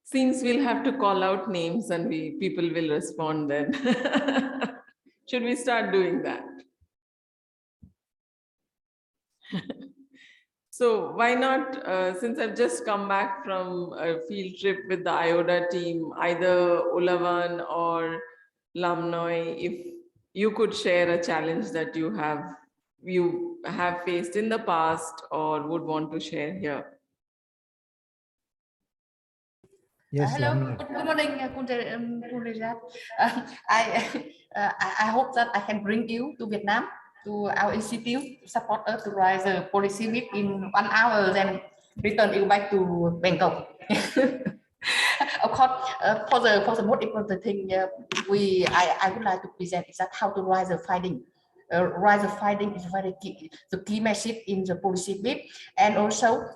Seems we'll have to call out names and people will respond then. Should we start doing that? So why not, since I've just come back from a field trip with the IODA team, either Ulavan or Lamnoy, if you could share a challenge that you have faced in the past or would want to share here. Yes, Hello, Lamnoy. good morning, Kun Rajat. I hope that I can bring you to Vietnam, to our institute, to support us to write the policy week in 1 hour, then return you back to Bangkok. Of course, for the most important thing, I would like to present is that how to write the finding. Write the finding is very key, the key message in the policy week, and also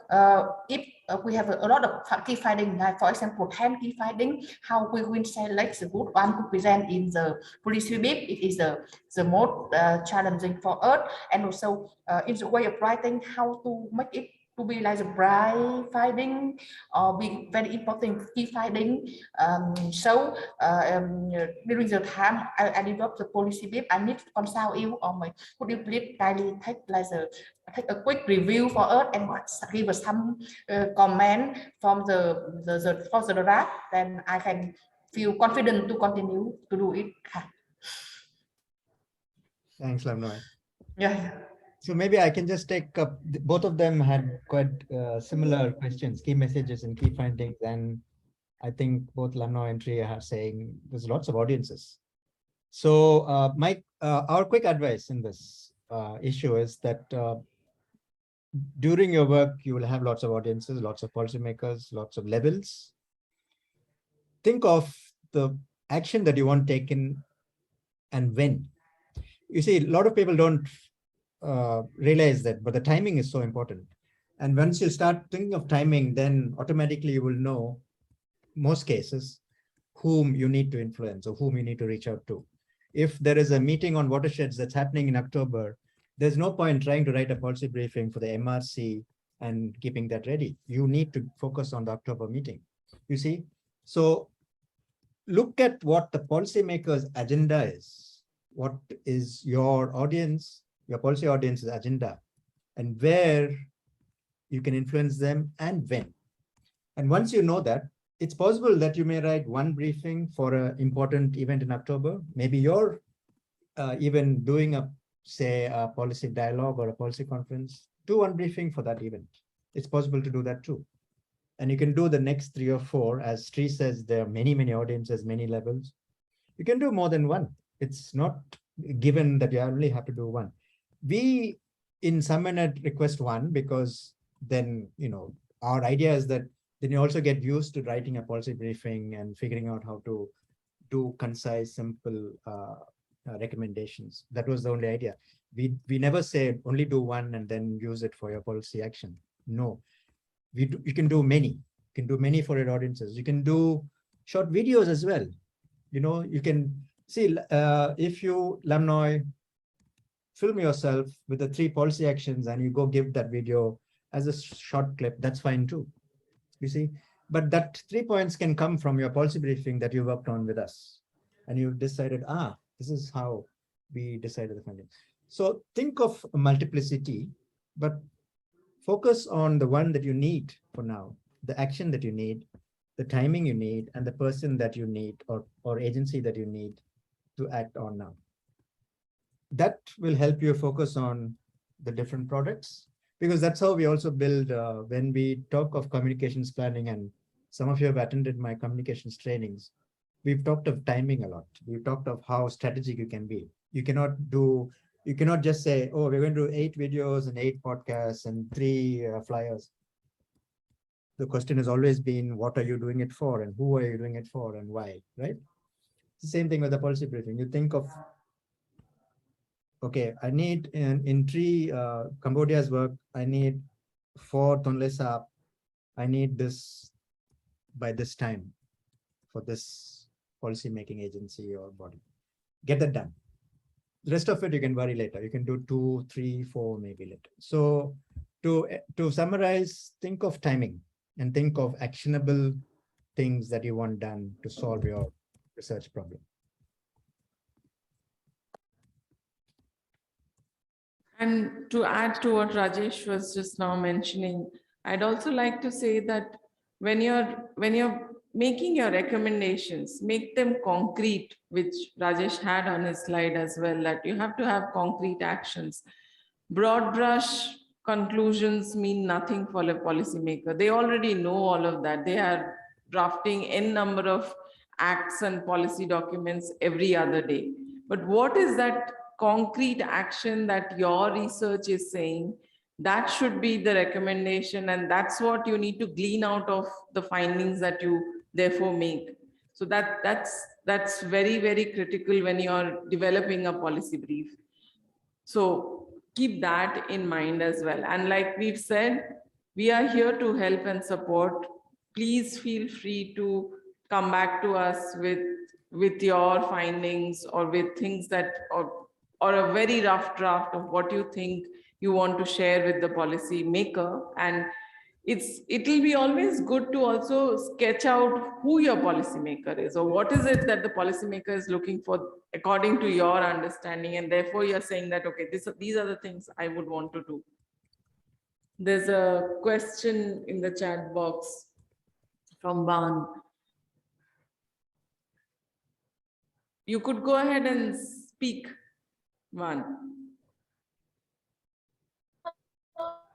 if we have a lot of key finding, like for example 10 key finding, how we will select the good one to present in the policy week. It is the most challenging for us, and also in the way of writing, how to make it to be like the bright finding or be very important key finding. During the time I develop the policy brief, I need to consult you on my, could you please kindly take a quick review for us and give us some comment from the draft, then I can feel confident to continue to do it. Thanks, Lamnoy. Yeah. So maybe I can just take up, both of them had quite similar questions, key messages and key findings. And I think both Lamnoy and Triya are saying there's lots of audiences. So our quick advice in this issue is that during your work, you will have lots of audiences, lots of policymakers, lots of levels. Think of the action that you want taken and when. You see, a lot of people don't realize that, but the timing is so important. And once you start thinking of timing, then automatically you will know, most cases, whom you need to influence or whom you need to reach out to. If there is a meeting on watersheds that's happening in October, there's no point trying to write a policy briefing for the MRC and keeping that ready. You need to focus on the October meeting, you see? So look at what the policymaker's agenda is. What is your audience, your policy audience's agenda, and where you can influence them and when. And once you know that, it's possible that you may write one briefing for an important event in October. Maybe you're even doing say a policy dialogue or a policy conference. Do one briefing for that event. It's possible to do that too. And you can do the next 3 or 4. As Sri says, there are many, many audiences, many levels. You can do more than one. It's not given that you only have to do one. We in SUMERNET request one because then, our idea is that then you also get used to writing a policy briefing and figuring out how to do concise, simple recommendations. That was the only idea. We never say only do one and then use it for your policy action. No, you can do many. You can do many for your audiences. You can do short videos as well. You can see if you, Lamnoy, film yourself with the 3 policy actions and you go give that video as a short clip, that's fine too. You see, but that 3 points can come from your policy briefing that you worked on with us. And you've decided, this is how we decided the findings. So think of multiplicity, but focus on the one that you need for now, the action that you need, the timing you need, and the person that you need or agency that you need to act on now. That will help you focus on the different products, because that's how we also build when we talk of communications planning, and some of you have attended my communications trainings. We've talked of timing a lot. We've talked of how strategic you can be. You cannot just say, oh, we're going to do 8 videos and 8 podcasts and 3 flyers. The question has always been, what are you doing it for, and who are you doing it for, and why, right? It's the same thing with the policy briefing. You think of, okay, I need in Cambodia's work, I need for Tonle Sap, I need this by this time for this policy making agency or body. Get that done. The rest of it you can worry later. You can do 2, 3, 4 maybe later. So to summarize, think of timing and think of actionable things that you want done to solve your research problem. And to add to what Rajesh was just now mentioning, I'd also like to say that when you're making your recommendations, make them concrete, which Rajesh had on his slide as well, that you have to have concrete actions. Broad brush conclusions mean nothing for a policymaker. They already know all of that. They are drafting n number of acts and policy documents every other day. But what is that concrete action that your research is saying? That should be the recommendation, and that's what you need to glean out of the findings that you therefore make. So that's very, very critical when you're developing a policy brief. So keep that in mind as well. And like we've said, we are here to help and support. Please feel free to come back to us with your findings or with things that, or a very rough draft of what you think you want to share with the policy maker. And it'll be always good to also sketch out who your policymaker is, or what is it that the policymaker is looking for according to your understanding, and therefore you're saying that, okay, these are the things I would want to do. There's a question in the chat box from Ban. You could go ahead and speak, Ban.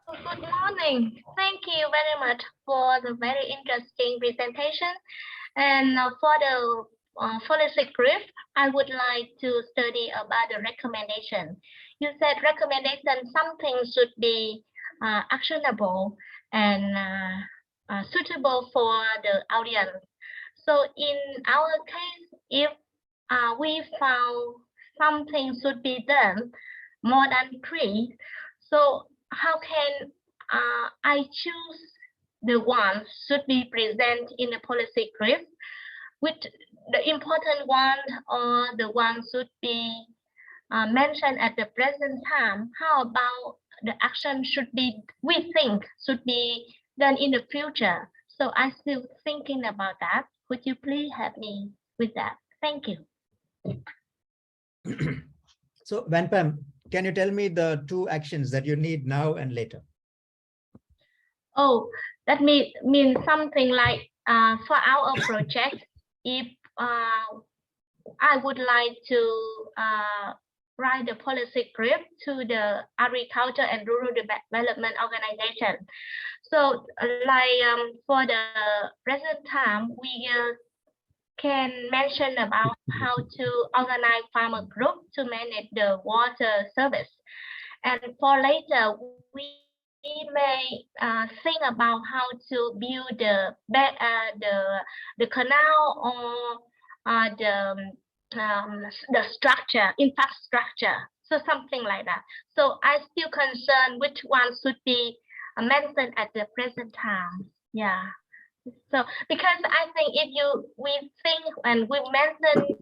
Good morning. Thank you very much for the very interesting presentation. And for the policy brief, I would like to study about the recommendation. You said recommendation, something should be actionable and suitable for the audience. So in our case, if we found something should be done more than 3, so how can I choose the ones should be present in the policy brief, with the important one or the one should be mentioned at the present time? How about the action should be, we think should be done in the future? So I'm still thinking about that. Could you please help me with that? Thank you. So Vanpam, can you tell me the 2 actions that you need now and later? Oh, that means something like for our project, if I would like to write the policy brief to the Agriculture and Rural Development Organization. So like for the present time, we can mention about how to organize farmer group to manage the water service. And for later, we may think about how to build the canal or the structure, infrastructure, so something like that. So I'm still concerned which one should be mentioned at the present time. Yeah. So because I think if we think and we mention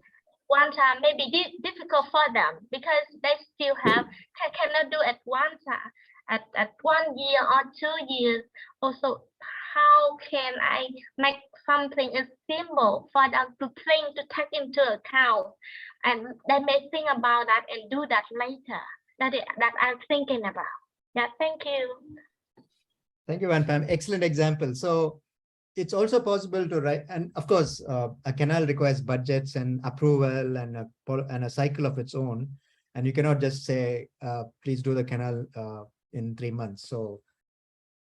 one time, maybe difficult for them because they still cannot do at one time, at 1 year or 2 years. Also, how can I make something is simple for them to think, to take into account, and they may think about that and do that later. That I'm thinking about. Yeah, thank you. Thank you, Vanpam. Excellent example. So it's also possible to write, and of course, a canal requires budgets and approval and a cycle of its own. And you cannot just say, please do the canal in 3 months. So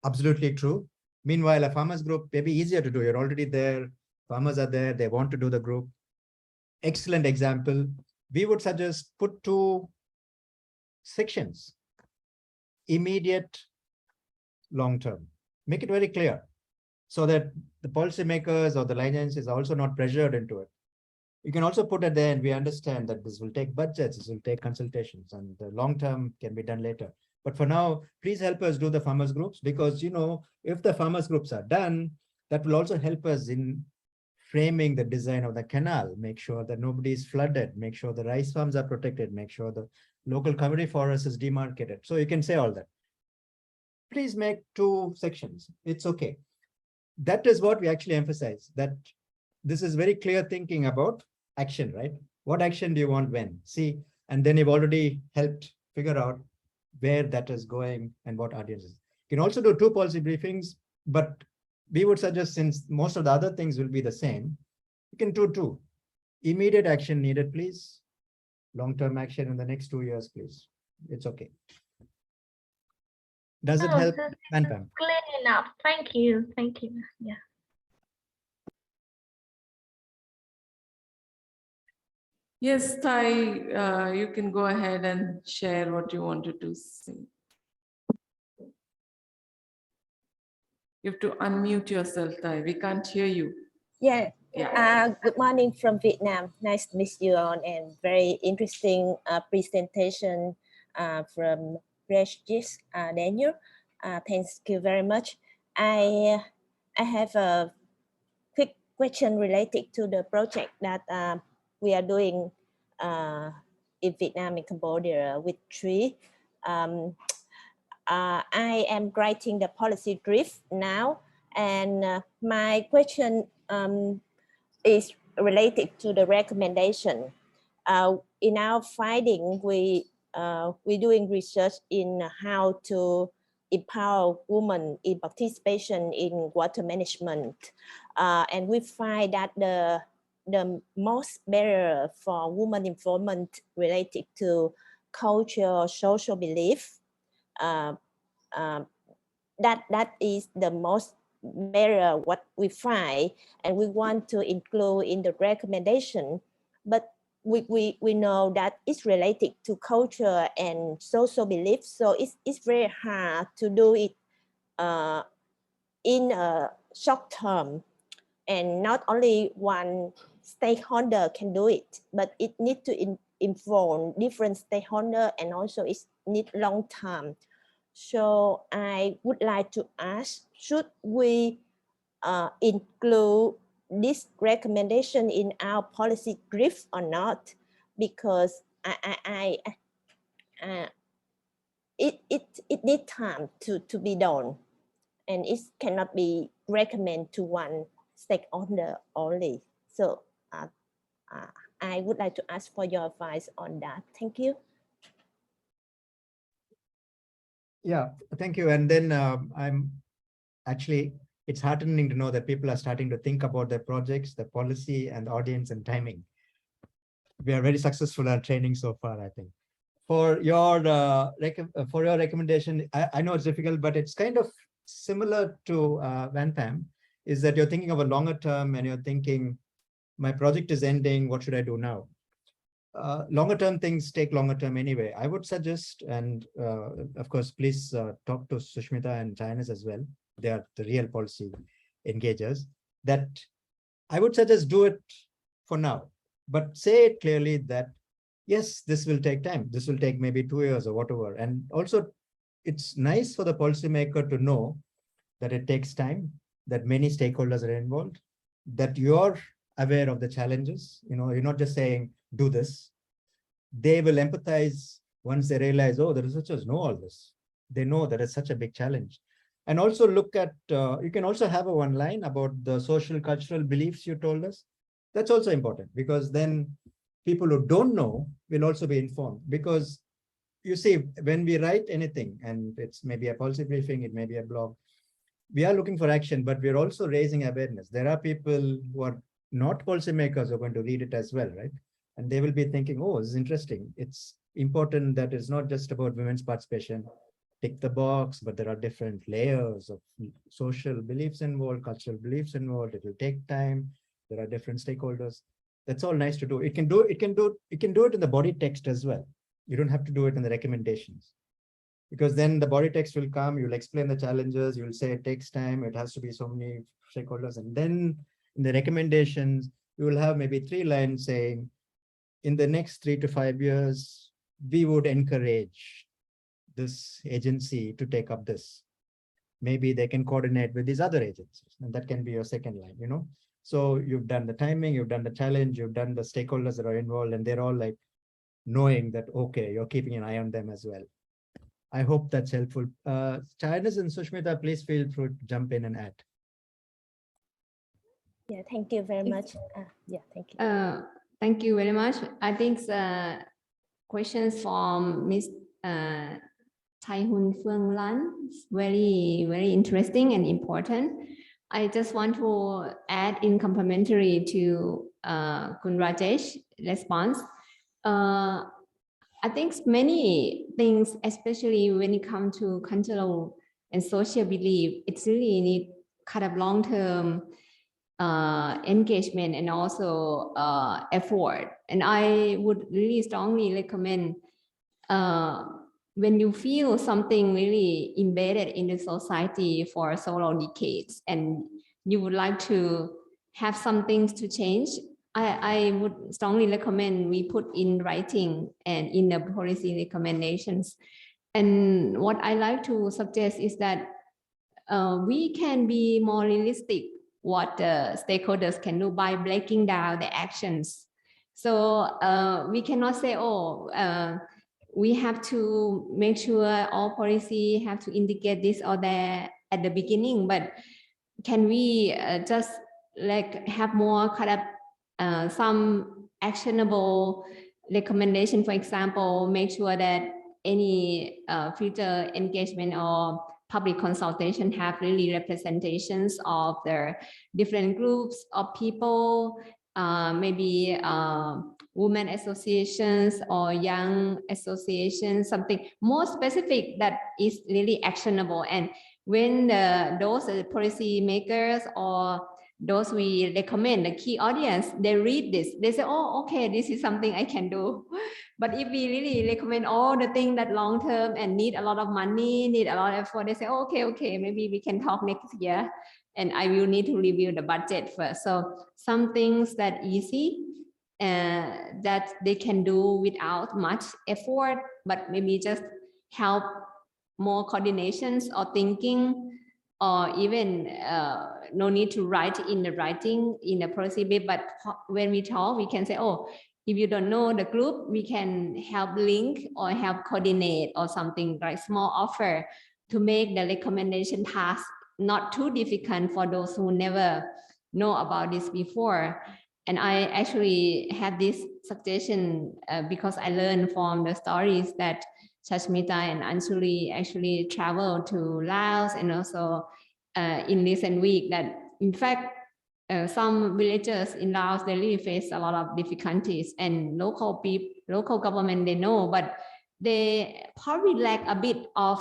absolutely true. Meanwhile, a farmers group may be easier to do. You're already there. Farmers are there. They want to do the group. Excellent example. We would suggest put 2 sections, immediate, long-term. Make it very clear so that the policymakers or the license is also not pressured into it. You can also put it there, and we understand that this will take budgets, this will take consultations, and the long-term can be done later. But for now, please help us do the farmers groups, because, you know, if the farmers groups are done, that will also help us in framing the design of the canal, make sure that nobody is flooded, make sure the rice farms are protected, make sure the local community forest is demarcated. So you can say all that. Please make 2 sections. It's okay. That is what we actually emphasize, that this is very clear thinking about action, right? What action do you want when? See, and then you've already helped figure out where that is going and what audiences. You can also do 2 policy briefings, but we would suggest, since most of the other things will be the same, you can do 2. Immediate action needed, please. Long-term action in the next 2 years, please. It's okay. Does it Oh, help, this is Pam? clear enough. Thank you. Thank you. Yeah. Yes, Thai, you can go ahead and share what you wanted to say. You have to unmute yourself, Thai. We can't hear you. Yeah. Yeah. Good morning from Vietnam. Nice to meet you all, and very interesting presentation from Rajesh Daniel. Thank you very much. I have a quick question related to the project that we are doing in Vietnam and Cambodia with TREE. I am writing the policy brief now, and my question is related to the recommendation. In our finding, we doing research in how to empower women in participation in water management, and we find that the most barrier for women involvement related to culture or social belief. That is the most barrier what we find, and we want to include in the recommendation, but we know that it's related to culture and social belief, so it's very hard to do it in a short term, and not only one stakeholder can do it, but it needs to involve different stakeholders, and also it needs long term. So I would like to ask, should we include this recommendation in our policy brief or not? Because it needs time to be done, and it cannot be recommended to one stakeholder only. So I would like to ask for your advice on that. Thank you. Yeah, thank you. And then it's heartening to know that people are starting to think about their projects, the policy and audience and timing. We are very successful at training so far, I think. For your recommendation, I know it's difficult, but it's kind of similar to Pam, is that you're thinking of a longer term and you're thinking, my project is ending, what should I do now? Longer term things take longer term anyway. I would suggest, and of course, please talk to Sushmita and Chinese as well. They are the real policy engagers. That I would suggest do it for now, but say it clearly that, yes, this will take time. This will take maybe 2 years or whatever. And also, it's nice for the policymaker to know that it takes time, that many stakeholders are involved, that you're aware of the challenges. You're not just saying, do this. They will empathize once they realize, oh, the researchers know all this. They know that it's such a big challenge. And also look at, you can also have a one line about the social cultural beliefs you told us. That's also important, because then people who don't know will also be informed. Because you see, when we write anything, and it's maybe a policy briefing, it may be a blog, we are looking for action, but we're also raising awareness. There are people who are not policymakers who are going to read it as well, right? And they will be thinking, oh, this is interesting. It's important that it's not just about women's participation, tick the box, but there are different layers of social beliefs involved, cultural beliefs involved. It will take time. There are different stakeholders. That's all nice to do. It can do it in the body text as well. You don't have to do it in the recommendations, because then the body text will come, you'll explain the challenges, you'll say it takes time, it has to be so many stakeholders. And then in the recommendations, you will have maybe 3 lines saying, in the next 3 to 5 years, we would encourage this agency to take up this. Maybe they can coordinate with these other agencies, and that can be your second line, So you've done the timing, you've done the challenge, you've done the stakeholders that are involved, and they're all like knowing that, okay, you're keeping an eye on them as well. I hope that's helpful. Chinese and Sushmita, please feel free to jump in and add. Yeah, thank you very much. Yeah, thank you. Thank you very much. I think questions from Ms. Thai Hun Phương Lan. It's very, very interesting and important. I just want to add in complementary to Kun Rajesh response. I think many things, especially when it comes to cultural and social belief, it's really need kind of long-term engagement and also effort. And I would really strongly recommend when you feel something really embedded in the society for so long decades and you would like to have some things to change, I would strongly recommend we put in writing and in the policy recommendations. And what I like to suggest is that we can be more realistic what the stakeholders can do by breaking down the actions. So we cannot say, we have to make sure all policy have to indicate this or that at the beginning, but can we just like have more kind of some actionable recommendation? For example, make sure that any future engagement or public consultation have really representations of the different groups of people, maybe women associations or young associations, something more specific that is really actionable. And when those policy makers or those we recommend, the key audience, they read this, they say, oh, okay, this is something I can do. But if we really recommend all the things that long term and need a lot of money, need a lot of effort, they say, oh, okay, maybe we can talk next year and I will need to review the budget first. So some things that easy that they can do without much effort, but maybe just help more coordinations or thinking, or even no need to write in the writing in the policy bit, but when we talk, we can say, oh, if you don't know the group, we can help link or help coordinate or something like small offer to make the recommendation task not too difficult for those who never know about this before. And I actually had this suggestion because I learned from the stories that Chashmita and Anshuli actually traveled to Laos, and also in recent week that in fact some villagers in Laos, they really face a lot of difficulties, and local people, local government, they know, but they probably lack a bit of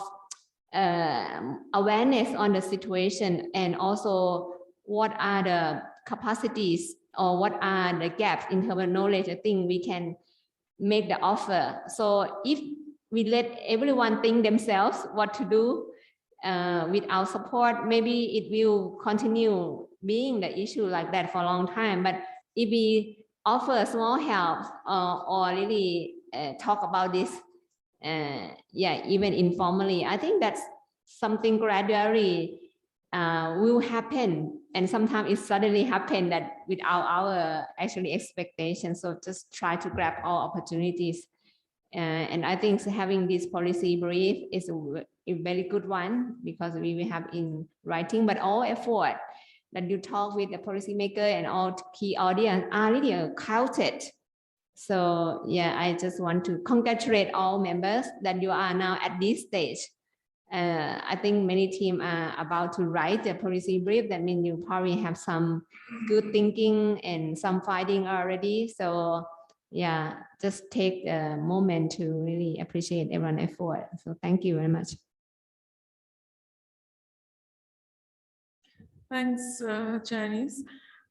awareness on the situation, and also what are the capacities or what are the gaps in terms of knowledge. I think we can make the offer. So if we let everyone think themselves what to do with our support, maybe it will continue being the issue like that for a long time. But if we offer small help or really talk about this, even informally, I think that's something gradually will happen. And sometimes it suddenly happen that without our actually expectations. So just try to grab all opportunities. And I think having this policy brief is a very good one, because we will have in writing, but all effort that you talk with the policymaker and all key audience are really counted. So yeah, I just want to congratulate all members that you are now at this stage. I think many teams are about to write the policy brief. That means you probably have some good thinking and some fighting already. So yeah, just take a moment to really appreciate everyone's effort. So thank you very much. Thanks, Janice.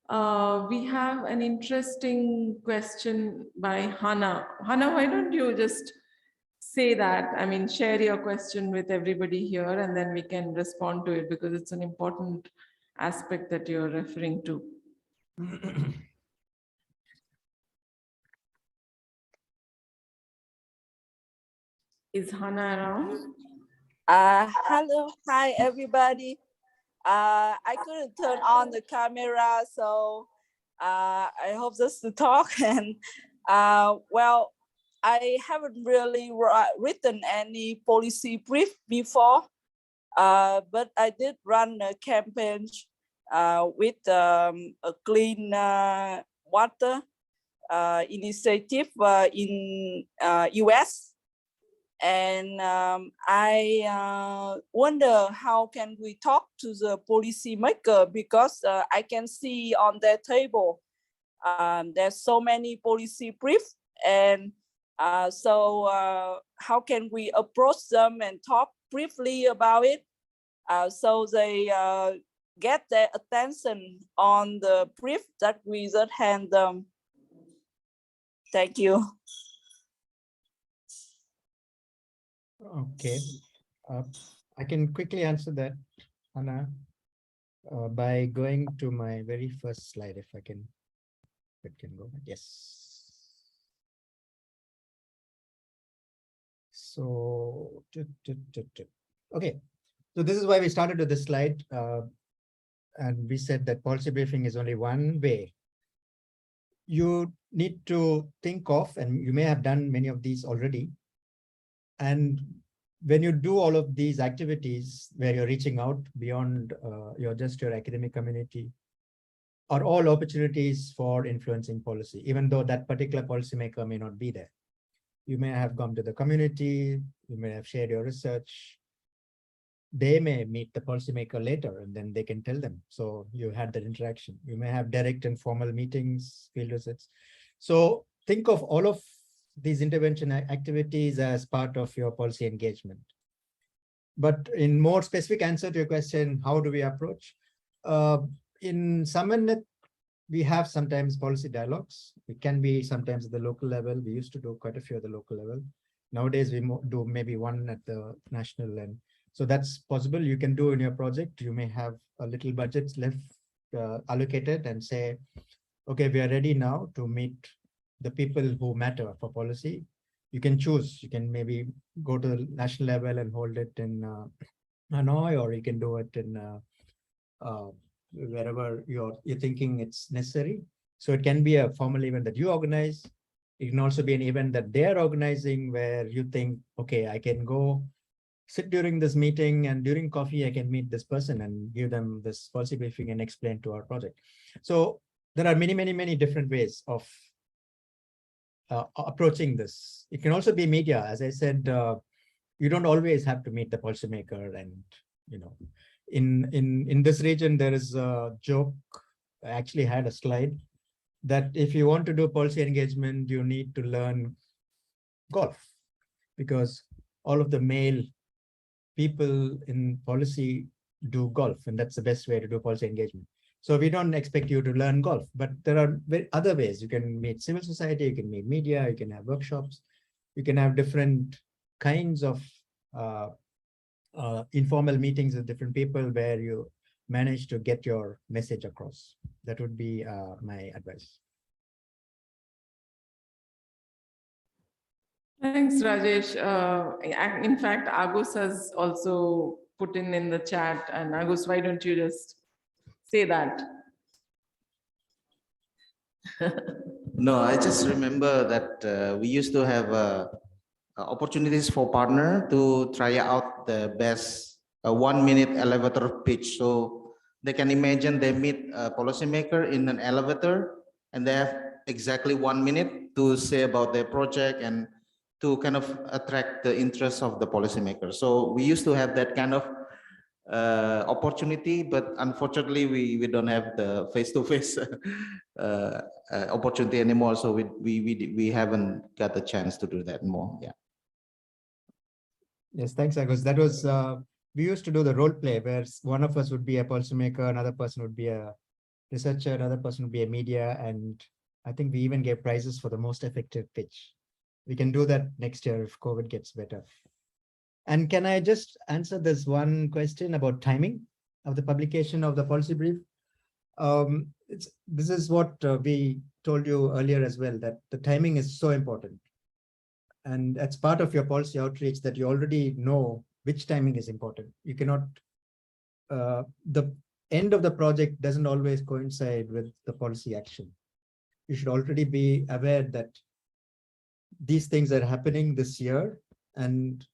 We have an interesting question by Hannah. Hannah, why don't you just say that? I mean, share your question with everybody here, and then we can respond to it, because it's an important aspect that you're referring to. Is Hannah around? Hello, hi everybody. I couldn't turn on the camera, so I hope just to talk. And well, I haven't really written any policy brief before, but I did run a campaign with a clean water initiative in US. And I wonder how can we talk to the policymaker, because I can see on their table there's so many policy briefs, and so how can we approach them and talk briefly about it so they get their attention on the brief that we just hand them. Thank you. Okay, I can quickly answer that, Anna, by going to my very first slide, if I can. It can go. Yes. So, okay. So this is why we started with this slide, and we said that policy briefing is only one way. You need to think of, and you may have done many of these already. And when you do all of these activities where you're reaching out beyond your academic community, are all opportunities for influencing policy, even though that particular policymaker may not be there. You may have gone to the community, you may have shared your research. They may meet the policymaker later and then they can tell them. So you had that interaction. You may have direct and formal meetings, field visits. So think of all of these intervention activities as part of your policy engagement. But in more specific answer to your question, how do we approach? In SUMERNET, we have sometimes policy dialogues. It can be sometimes at the local level. We used to do quite a few at the local level. Nowadays, we do maybe one at the national end. So that's possible. You can do in your project. You may have a little budget left allocated and say, okay, we are ready now to meet the people who matter for policy. You can choose. You can maybe go to the national level and hold it in Hanoi, or you can do it in wherever you're thinking it's necessary. So it can be a formal event that you organize. It can also be an event that they're organizing where you think, okay, I can go sit during this meeting and during coffee, I can meet this person and give them this policy briefing and explain to our project. So there are many, many, many different ways of approaching this. It can also be media. As I said, you don't always have to meet the policymaker, and in this region, there is a joke. I actually had a slide that if you want to do policy engagement, you need to learn golf, because all of the male people in policy do golf, and that's the best way to do policy engagement. So we don't expect you to learn golf, but there are other ways. You can meet civil society, you can meet media, you can have workshops, you can have different kinds of informal meetings with different people where you manage to get your message across. That would be my advice. Thanks, Rajesh. In fact, Agus has also put in the chat, and Agus, why don't you just say that? No, I just remember that we used to have opportunities for partner to try out the best 1-minute elevator pitch. So they can imagine they meet a policymaker in an elevator and they have exactly 1 minute to say about their project and to kind of attract the interest of the policymaker. So we used to have that kind of opportunity, but unfortunately we don't have the face-to-face opportunity anymore. So we haven't got the chance to do that more. Yeah. Yes, thanks, Agus. That was we used to do the role play where one of us would be a policymaker, another person would be a researcher, another person would be a media, and I think we even gave prizes for the most effective pitch. We can do that next year if COVID gets better. And can I just answer this one question about timing of the publication of the policy brief? This is what we told you earlier as well, that the timing is so important. And that's part of your policy outreach, that you already know which timing is important. You cannot, the end of the project doesn't always coincide with the policy action. You should already be aware that these things are happening this year. And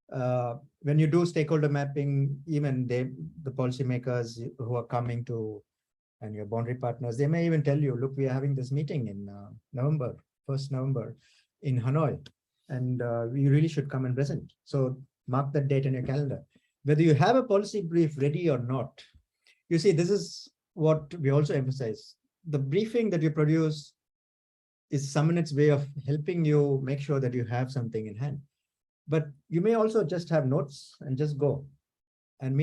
when you do stakeholder mapping, even the policymakers who are coming to, and your boundary partners, they may even tell you, look, we are having this meeting in November, 1st November in Hanoi. and you really should come and present. So mark that date in your calendar. Whether you have a policy brief ready or not, you see, this is what we also emphasize. The briefing that you produce is SUMERNET's way of helping you make sure that you have something in hand. But you may also just have notes and just go and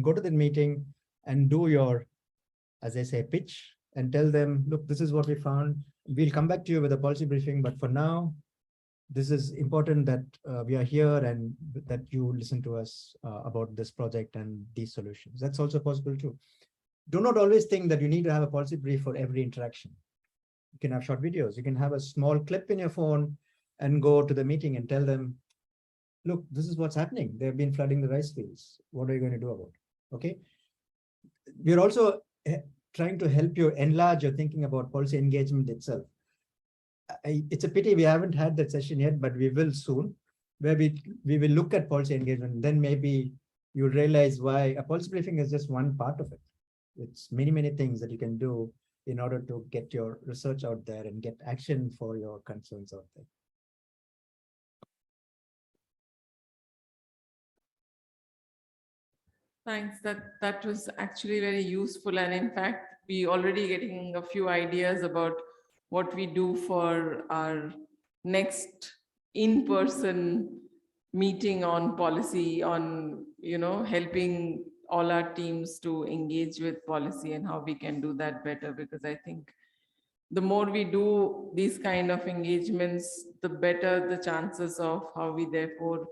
go to the meeting and do your, as I say, pitch, and tell them, look, this is what we found. We'll come back to you with a policy briefing, but for now, this is important that we are here and that you listen to us about this project and these solutions. That's also possible too. Do not always think that you need to have a policy brief for every interaction. You can have short videos. You can have a small clip in your phone and go to the meeting and tell them, look, this is what's happening. They've been flooding the rice fields. What are you going to do about it? Okay. We're also trying to help you enlarge your thinking about policy engagement itself. It's a pity we haven't had that session yet, but we will soon, where we will look at policy engagement. Then maybe you'll realize why a policy briefing is just one part of it. It's many, many things that you can do in order to get your research out there and get action for your concerns out there. Thanks. That was actually very useful. And in fact, we already getting a few ideas about what we do for our next in-person meeting on policy, on, helping all our teams to engage with policy and how we can do that better. Because I think the more we do these kind of engagements, the better the chances of how we therefore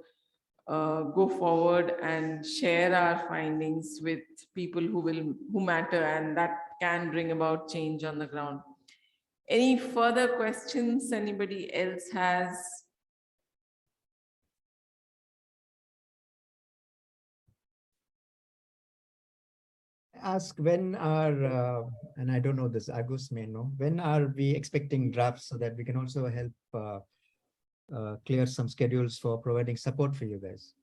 go forward and share our findings with people who matter, and that can bring about change on the ground. Any further questions anybody else has? Ask when are, and I don't know this, Agus may know, when are we expecting drafts so that we can also help clear some schedules for providing support for you guys.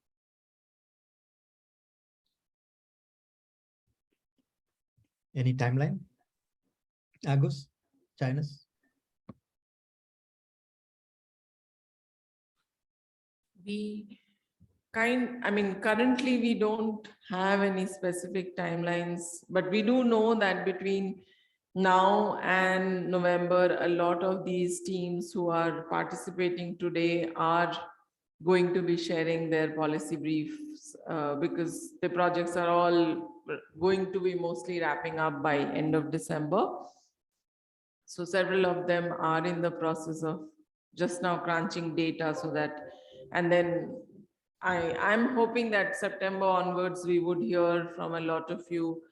Any timeline? Agus, Chinese? Currently we don't have any specific timelines, but we do know that between now and November, a lot of these teams who are participating today are going to be sharing their policy briefs because the projects are all going to be mostly wrapping up by end of December. So several of them are in the process of just now crunching data so that, and then I'm hoping that September onwards, we would hear from a lot of you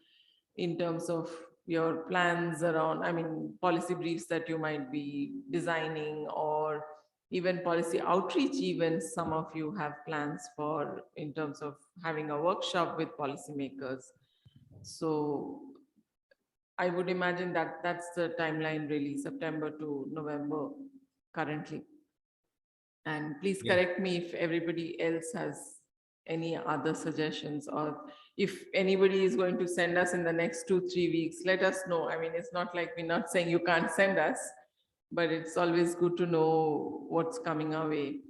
in terms of your plans around, policy briefs that you might be designing, or even policy outreach events. Some of you have plans for in terms of having a workshop with policymakers. So I would imagine that that's the timeline, really, September to November currently. And please correct me if everybody else has any other suggestions, or if anybody is going to send us in the next 2-3 weeks, let us know. It's not like we're not saying you can't send us, but it's always good to know what's coming our way.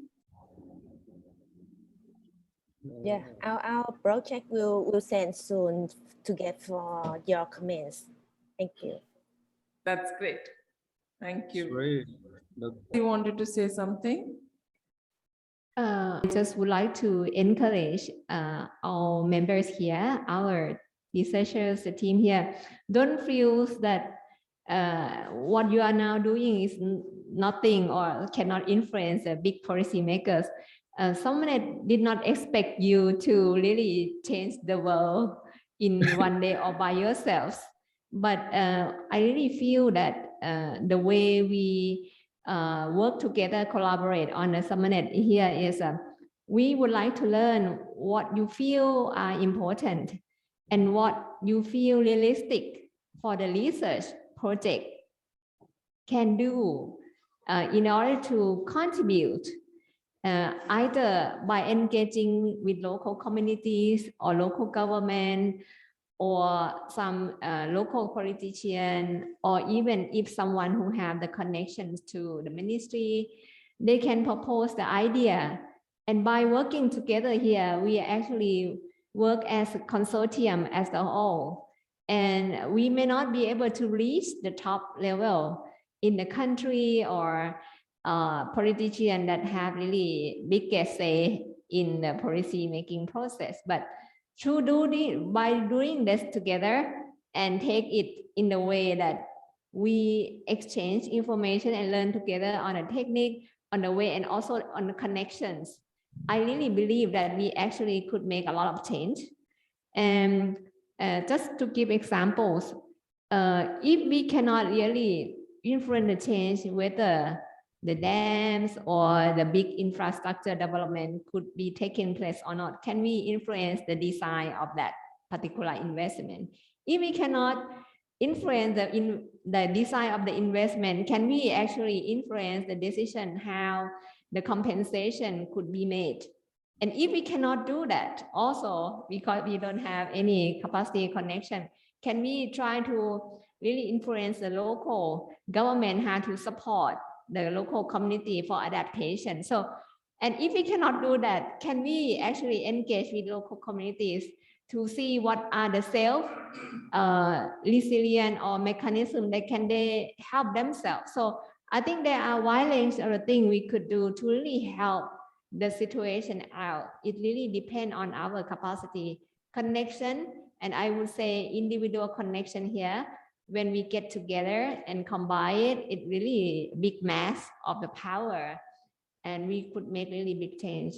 Yeah, our project will send soon to get for your comments. Thank you. That's great. Thank you. Great. You wanted to say something? I just would like to encourage our members here, our researchers, the team here, don't feel that what you are now doing is nothing or cannot influence the big policy makers. SUMERNET did not expect you to really change the world in one day or by yourselves. But I really feel that the way we work together, collaborate on the SUMERNET here is we would like to learn what you feel are important and what you feel realistic for the research project can do in order to contribute either by engaging with local communities or local government or some local politician, or even if someone who have the connections to the ministry, they can propose the idea. And by working together here, we actually work as a consortium as a whole. And we may not be able to reach the top level in the country or politicians that have really biggest say in the policy making process. But by doing this together and take it in the way that we exchange information and learn together on a technique, on the way, and also on the connections, I really believe that we actually could make a lot of change. And just to give examples, if we cannot really influence the change, whether the dams or the big infrastructure development could be taking place or not, can we influence the design of that particular investment? If we cannot influence the design of the investment, can we actually influence the decision how the compensation could be made? And if we cannot do that, also because we don't have any capacity connection, can we try to really influence the local government how to support the local community for adaptation? So, and if we cannot do that, can we actually engage with local communities to see what are the self resilient or mechanism that can they help themselves? So I think there are wide range of things we could do to really help the situation out. It really depends on our capacity, connection, and I would say individual connection here. When we get together and combine it, it really big mass of the power, and we could make really big change.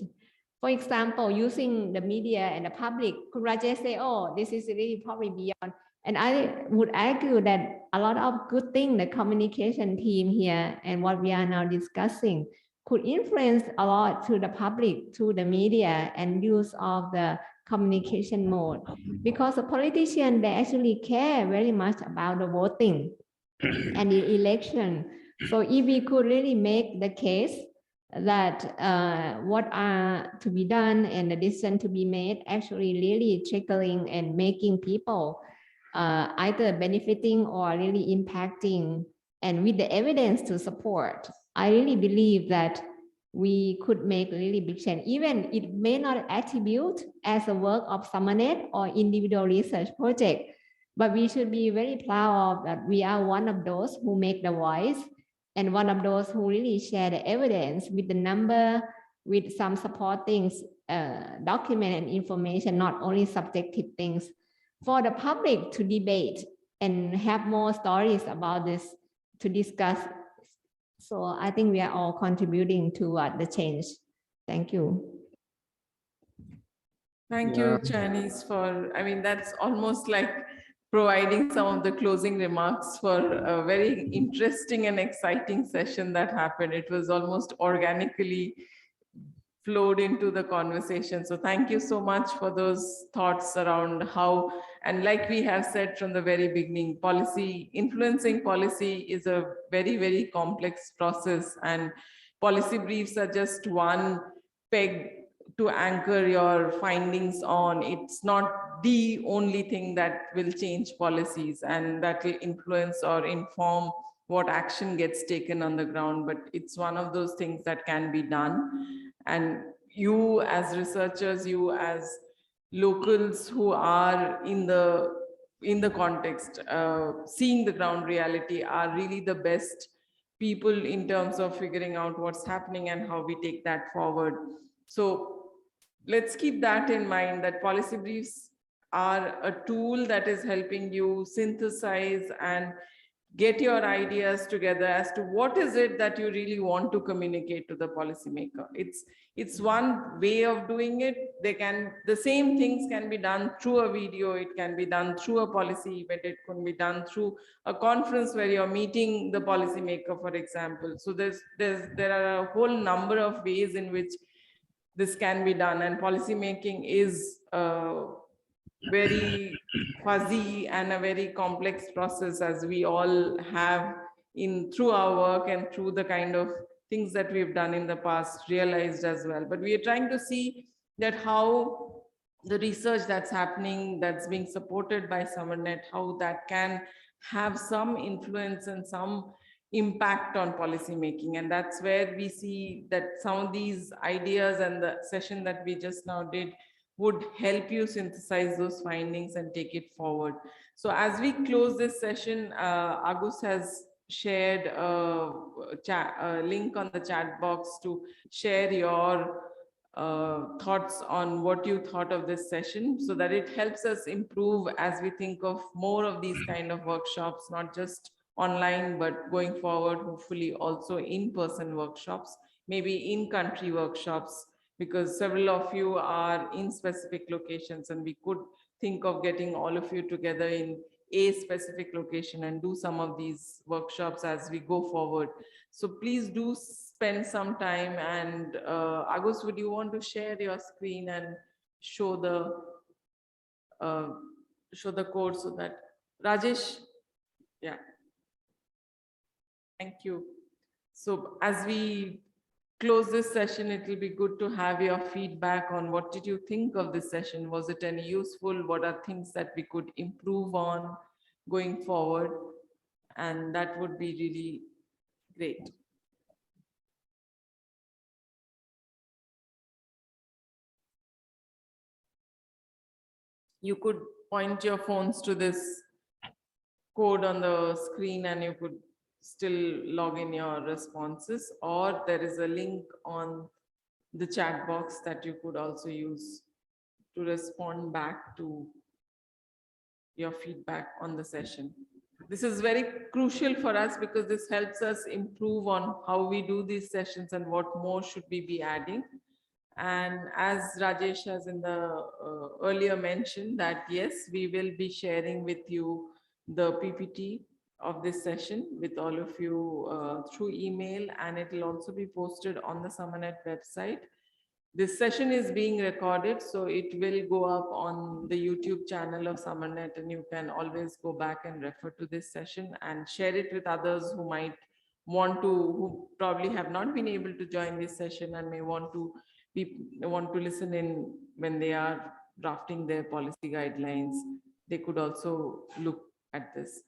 For example, using the media and the public, could Rajesh say, oh, this is really probably beyond. And I would argue that a lot of good things, the communication team here and what we are now discussing could influence a lot to the public, to the media, and use of the communication mode. Because the politicians, they actually care very much about the voting and the election. So if we could really make the case that what are to be done and the decision to be made actually really trickling and making people either benefiting or really impacting, and with the evidence to support, I really believe that we could make really big change. Even it may not attribute as a work of SUMERNET or individual research project, but we should be very proud of that we are one of those who make the voice and one of those who really share the evidence with the number, with some supporting document and information, not only subjective things, for the public to debate and have more stories about this to discuss. So I think we are all contributing to the change. Thank you. Thank you, Chinese, for, I mean, that's almost like providing some of the closing remarks for a very interesting and exciting session that happened. It was almost organically flowed into the conversation. So thank you so much for those thoughts around how, and like we have said from the very beginning, policy, influencing policy is a very, very complex process, and policy briefs are just one peg to anchor your findings on. It's not the only thing that will change policies and that will influence or inform what action gets taken on the ground, but it's one of those things that can be done. And you as researchers, you as locals who are in the context, seeing the ground reality, are really the best people in terms of figuring out what's happening and how we take that forward. So let's keep that in mind, that policy briefs are a tool that is helping you synthesize and get your ideas together as to what is it that you really want to communicate to the policymaker. It's one way of doing it. The same things can be done through a video, it can be done through a policy event, it can be done through a conference where you're meeting the policymaker, for example. So there are a whole number of ways in which this can be done, and policymaking is very fuzzy and a very complex process, as we all have through our work and through the kind of things that we've done in the past realized as well. But we are trying to see that how the research that's happening, that's being supported by SUMERNET, how that can have some influence and some impact on policy making. And that's where we see that some of these ideas and the session that we just now did would help you synthesize those findings and take it forward. So as we close this session, Agus has shared a link on the chat box to share your thoughts on what you thought of this session, so that it helps us improve as we think of more of these kind of workshops, not just online, but going forward, hopefully also in-person workshops, maybe in-country workshops, because several of you are in specific locations, and we could think of getting all of you together in a specific location and do some of these workshops as we go forward. So please do spend some time. And Agus, would you want to share your screen and show the code so that Rajesh, yeah. Thank you. So as we close this session, it will be good to have your feedback on what did you think of this session? Was it any useful? What are things that we could improve on going forward? And that would be really great. You could point your phones to this code on the screen and you could still log in your responses, or there is a link on the chat box that you could also use to respond back to your feedback on the session. This is very crucial for us because this helps us improve on how we do these sessions and what more should we be adding. And as Rajesh has in the earlier mentioned that, yes, we will be sharing with you the PPT of this session with all of you through email, and it will also be posted on the SUMERNET website. This session is being recorded, so it will go up on the YouTube channel of SUMERNET, and you can always go back and refer to this session and share it with others who might want to, who probably have not been able to join this session and may want to listen in when they are drafting their policy guidelines. They could also look at this.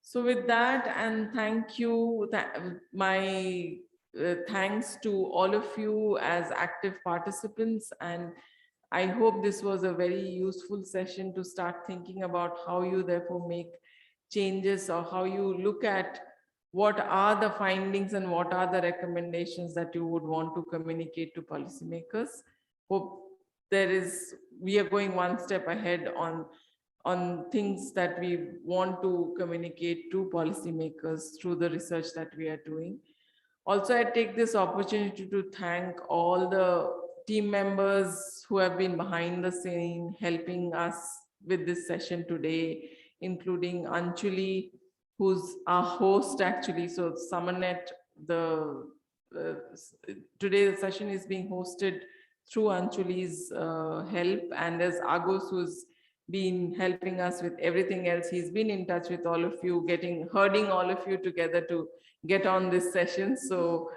So with that, and thank you, my thanks to all of you as active participants. And I hope this was a very useful session to start thinking about how you therefore make changes, or how you look at what are the findings and what are the recommendations that you would want to communicate to policymakers. Hope we are going one step ahead on things that we want to communicate to policymakers through the research that we are doing. Also, I take this opportunity to thank all the team members who have been behind the scene helping us with this session today, including Anjali, who's our host actually. So SUMERNET, today the session is being hosted through Anjali's help, and there's Agus, who's been helping us with everything else. He's been in touch with all of you, herding all of you together to get on this session. So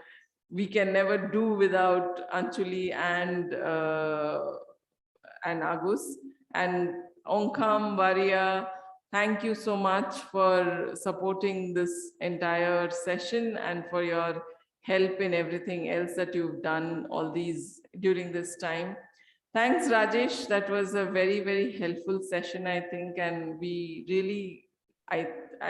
we can never do without Anjali and Agus. And Onkam, Varia, thank you so much for supporting this entire session and for your help in everything else that you've done during this time. Thanks, Rajesh. That was a very, very helpful session, I think. And we really, I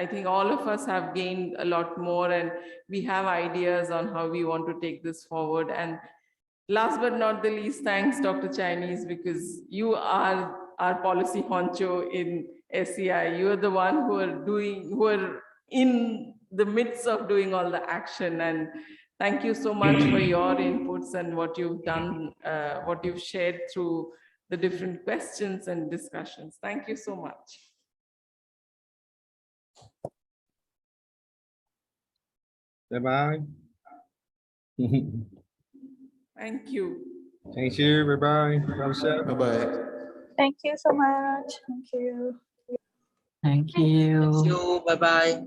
think all of us have gained a lot more, and we have ideas on how we want to take this forward. And last but not the least, thanks, Dr. Chinese, because you are our policy honcho in SEI. You are the one who are in the midst of doing all the action. And thank you so much for your inputs and what you've done, what you've shared through the different questions and discussions. Thank you so much. Bye-bye. Thank you. Thank you. Bye-bye. Bye-bye. Thank you so much. Thank you. Thank you. Thank you. Bye-bye.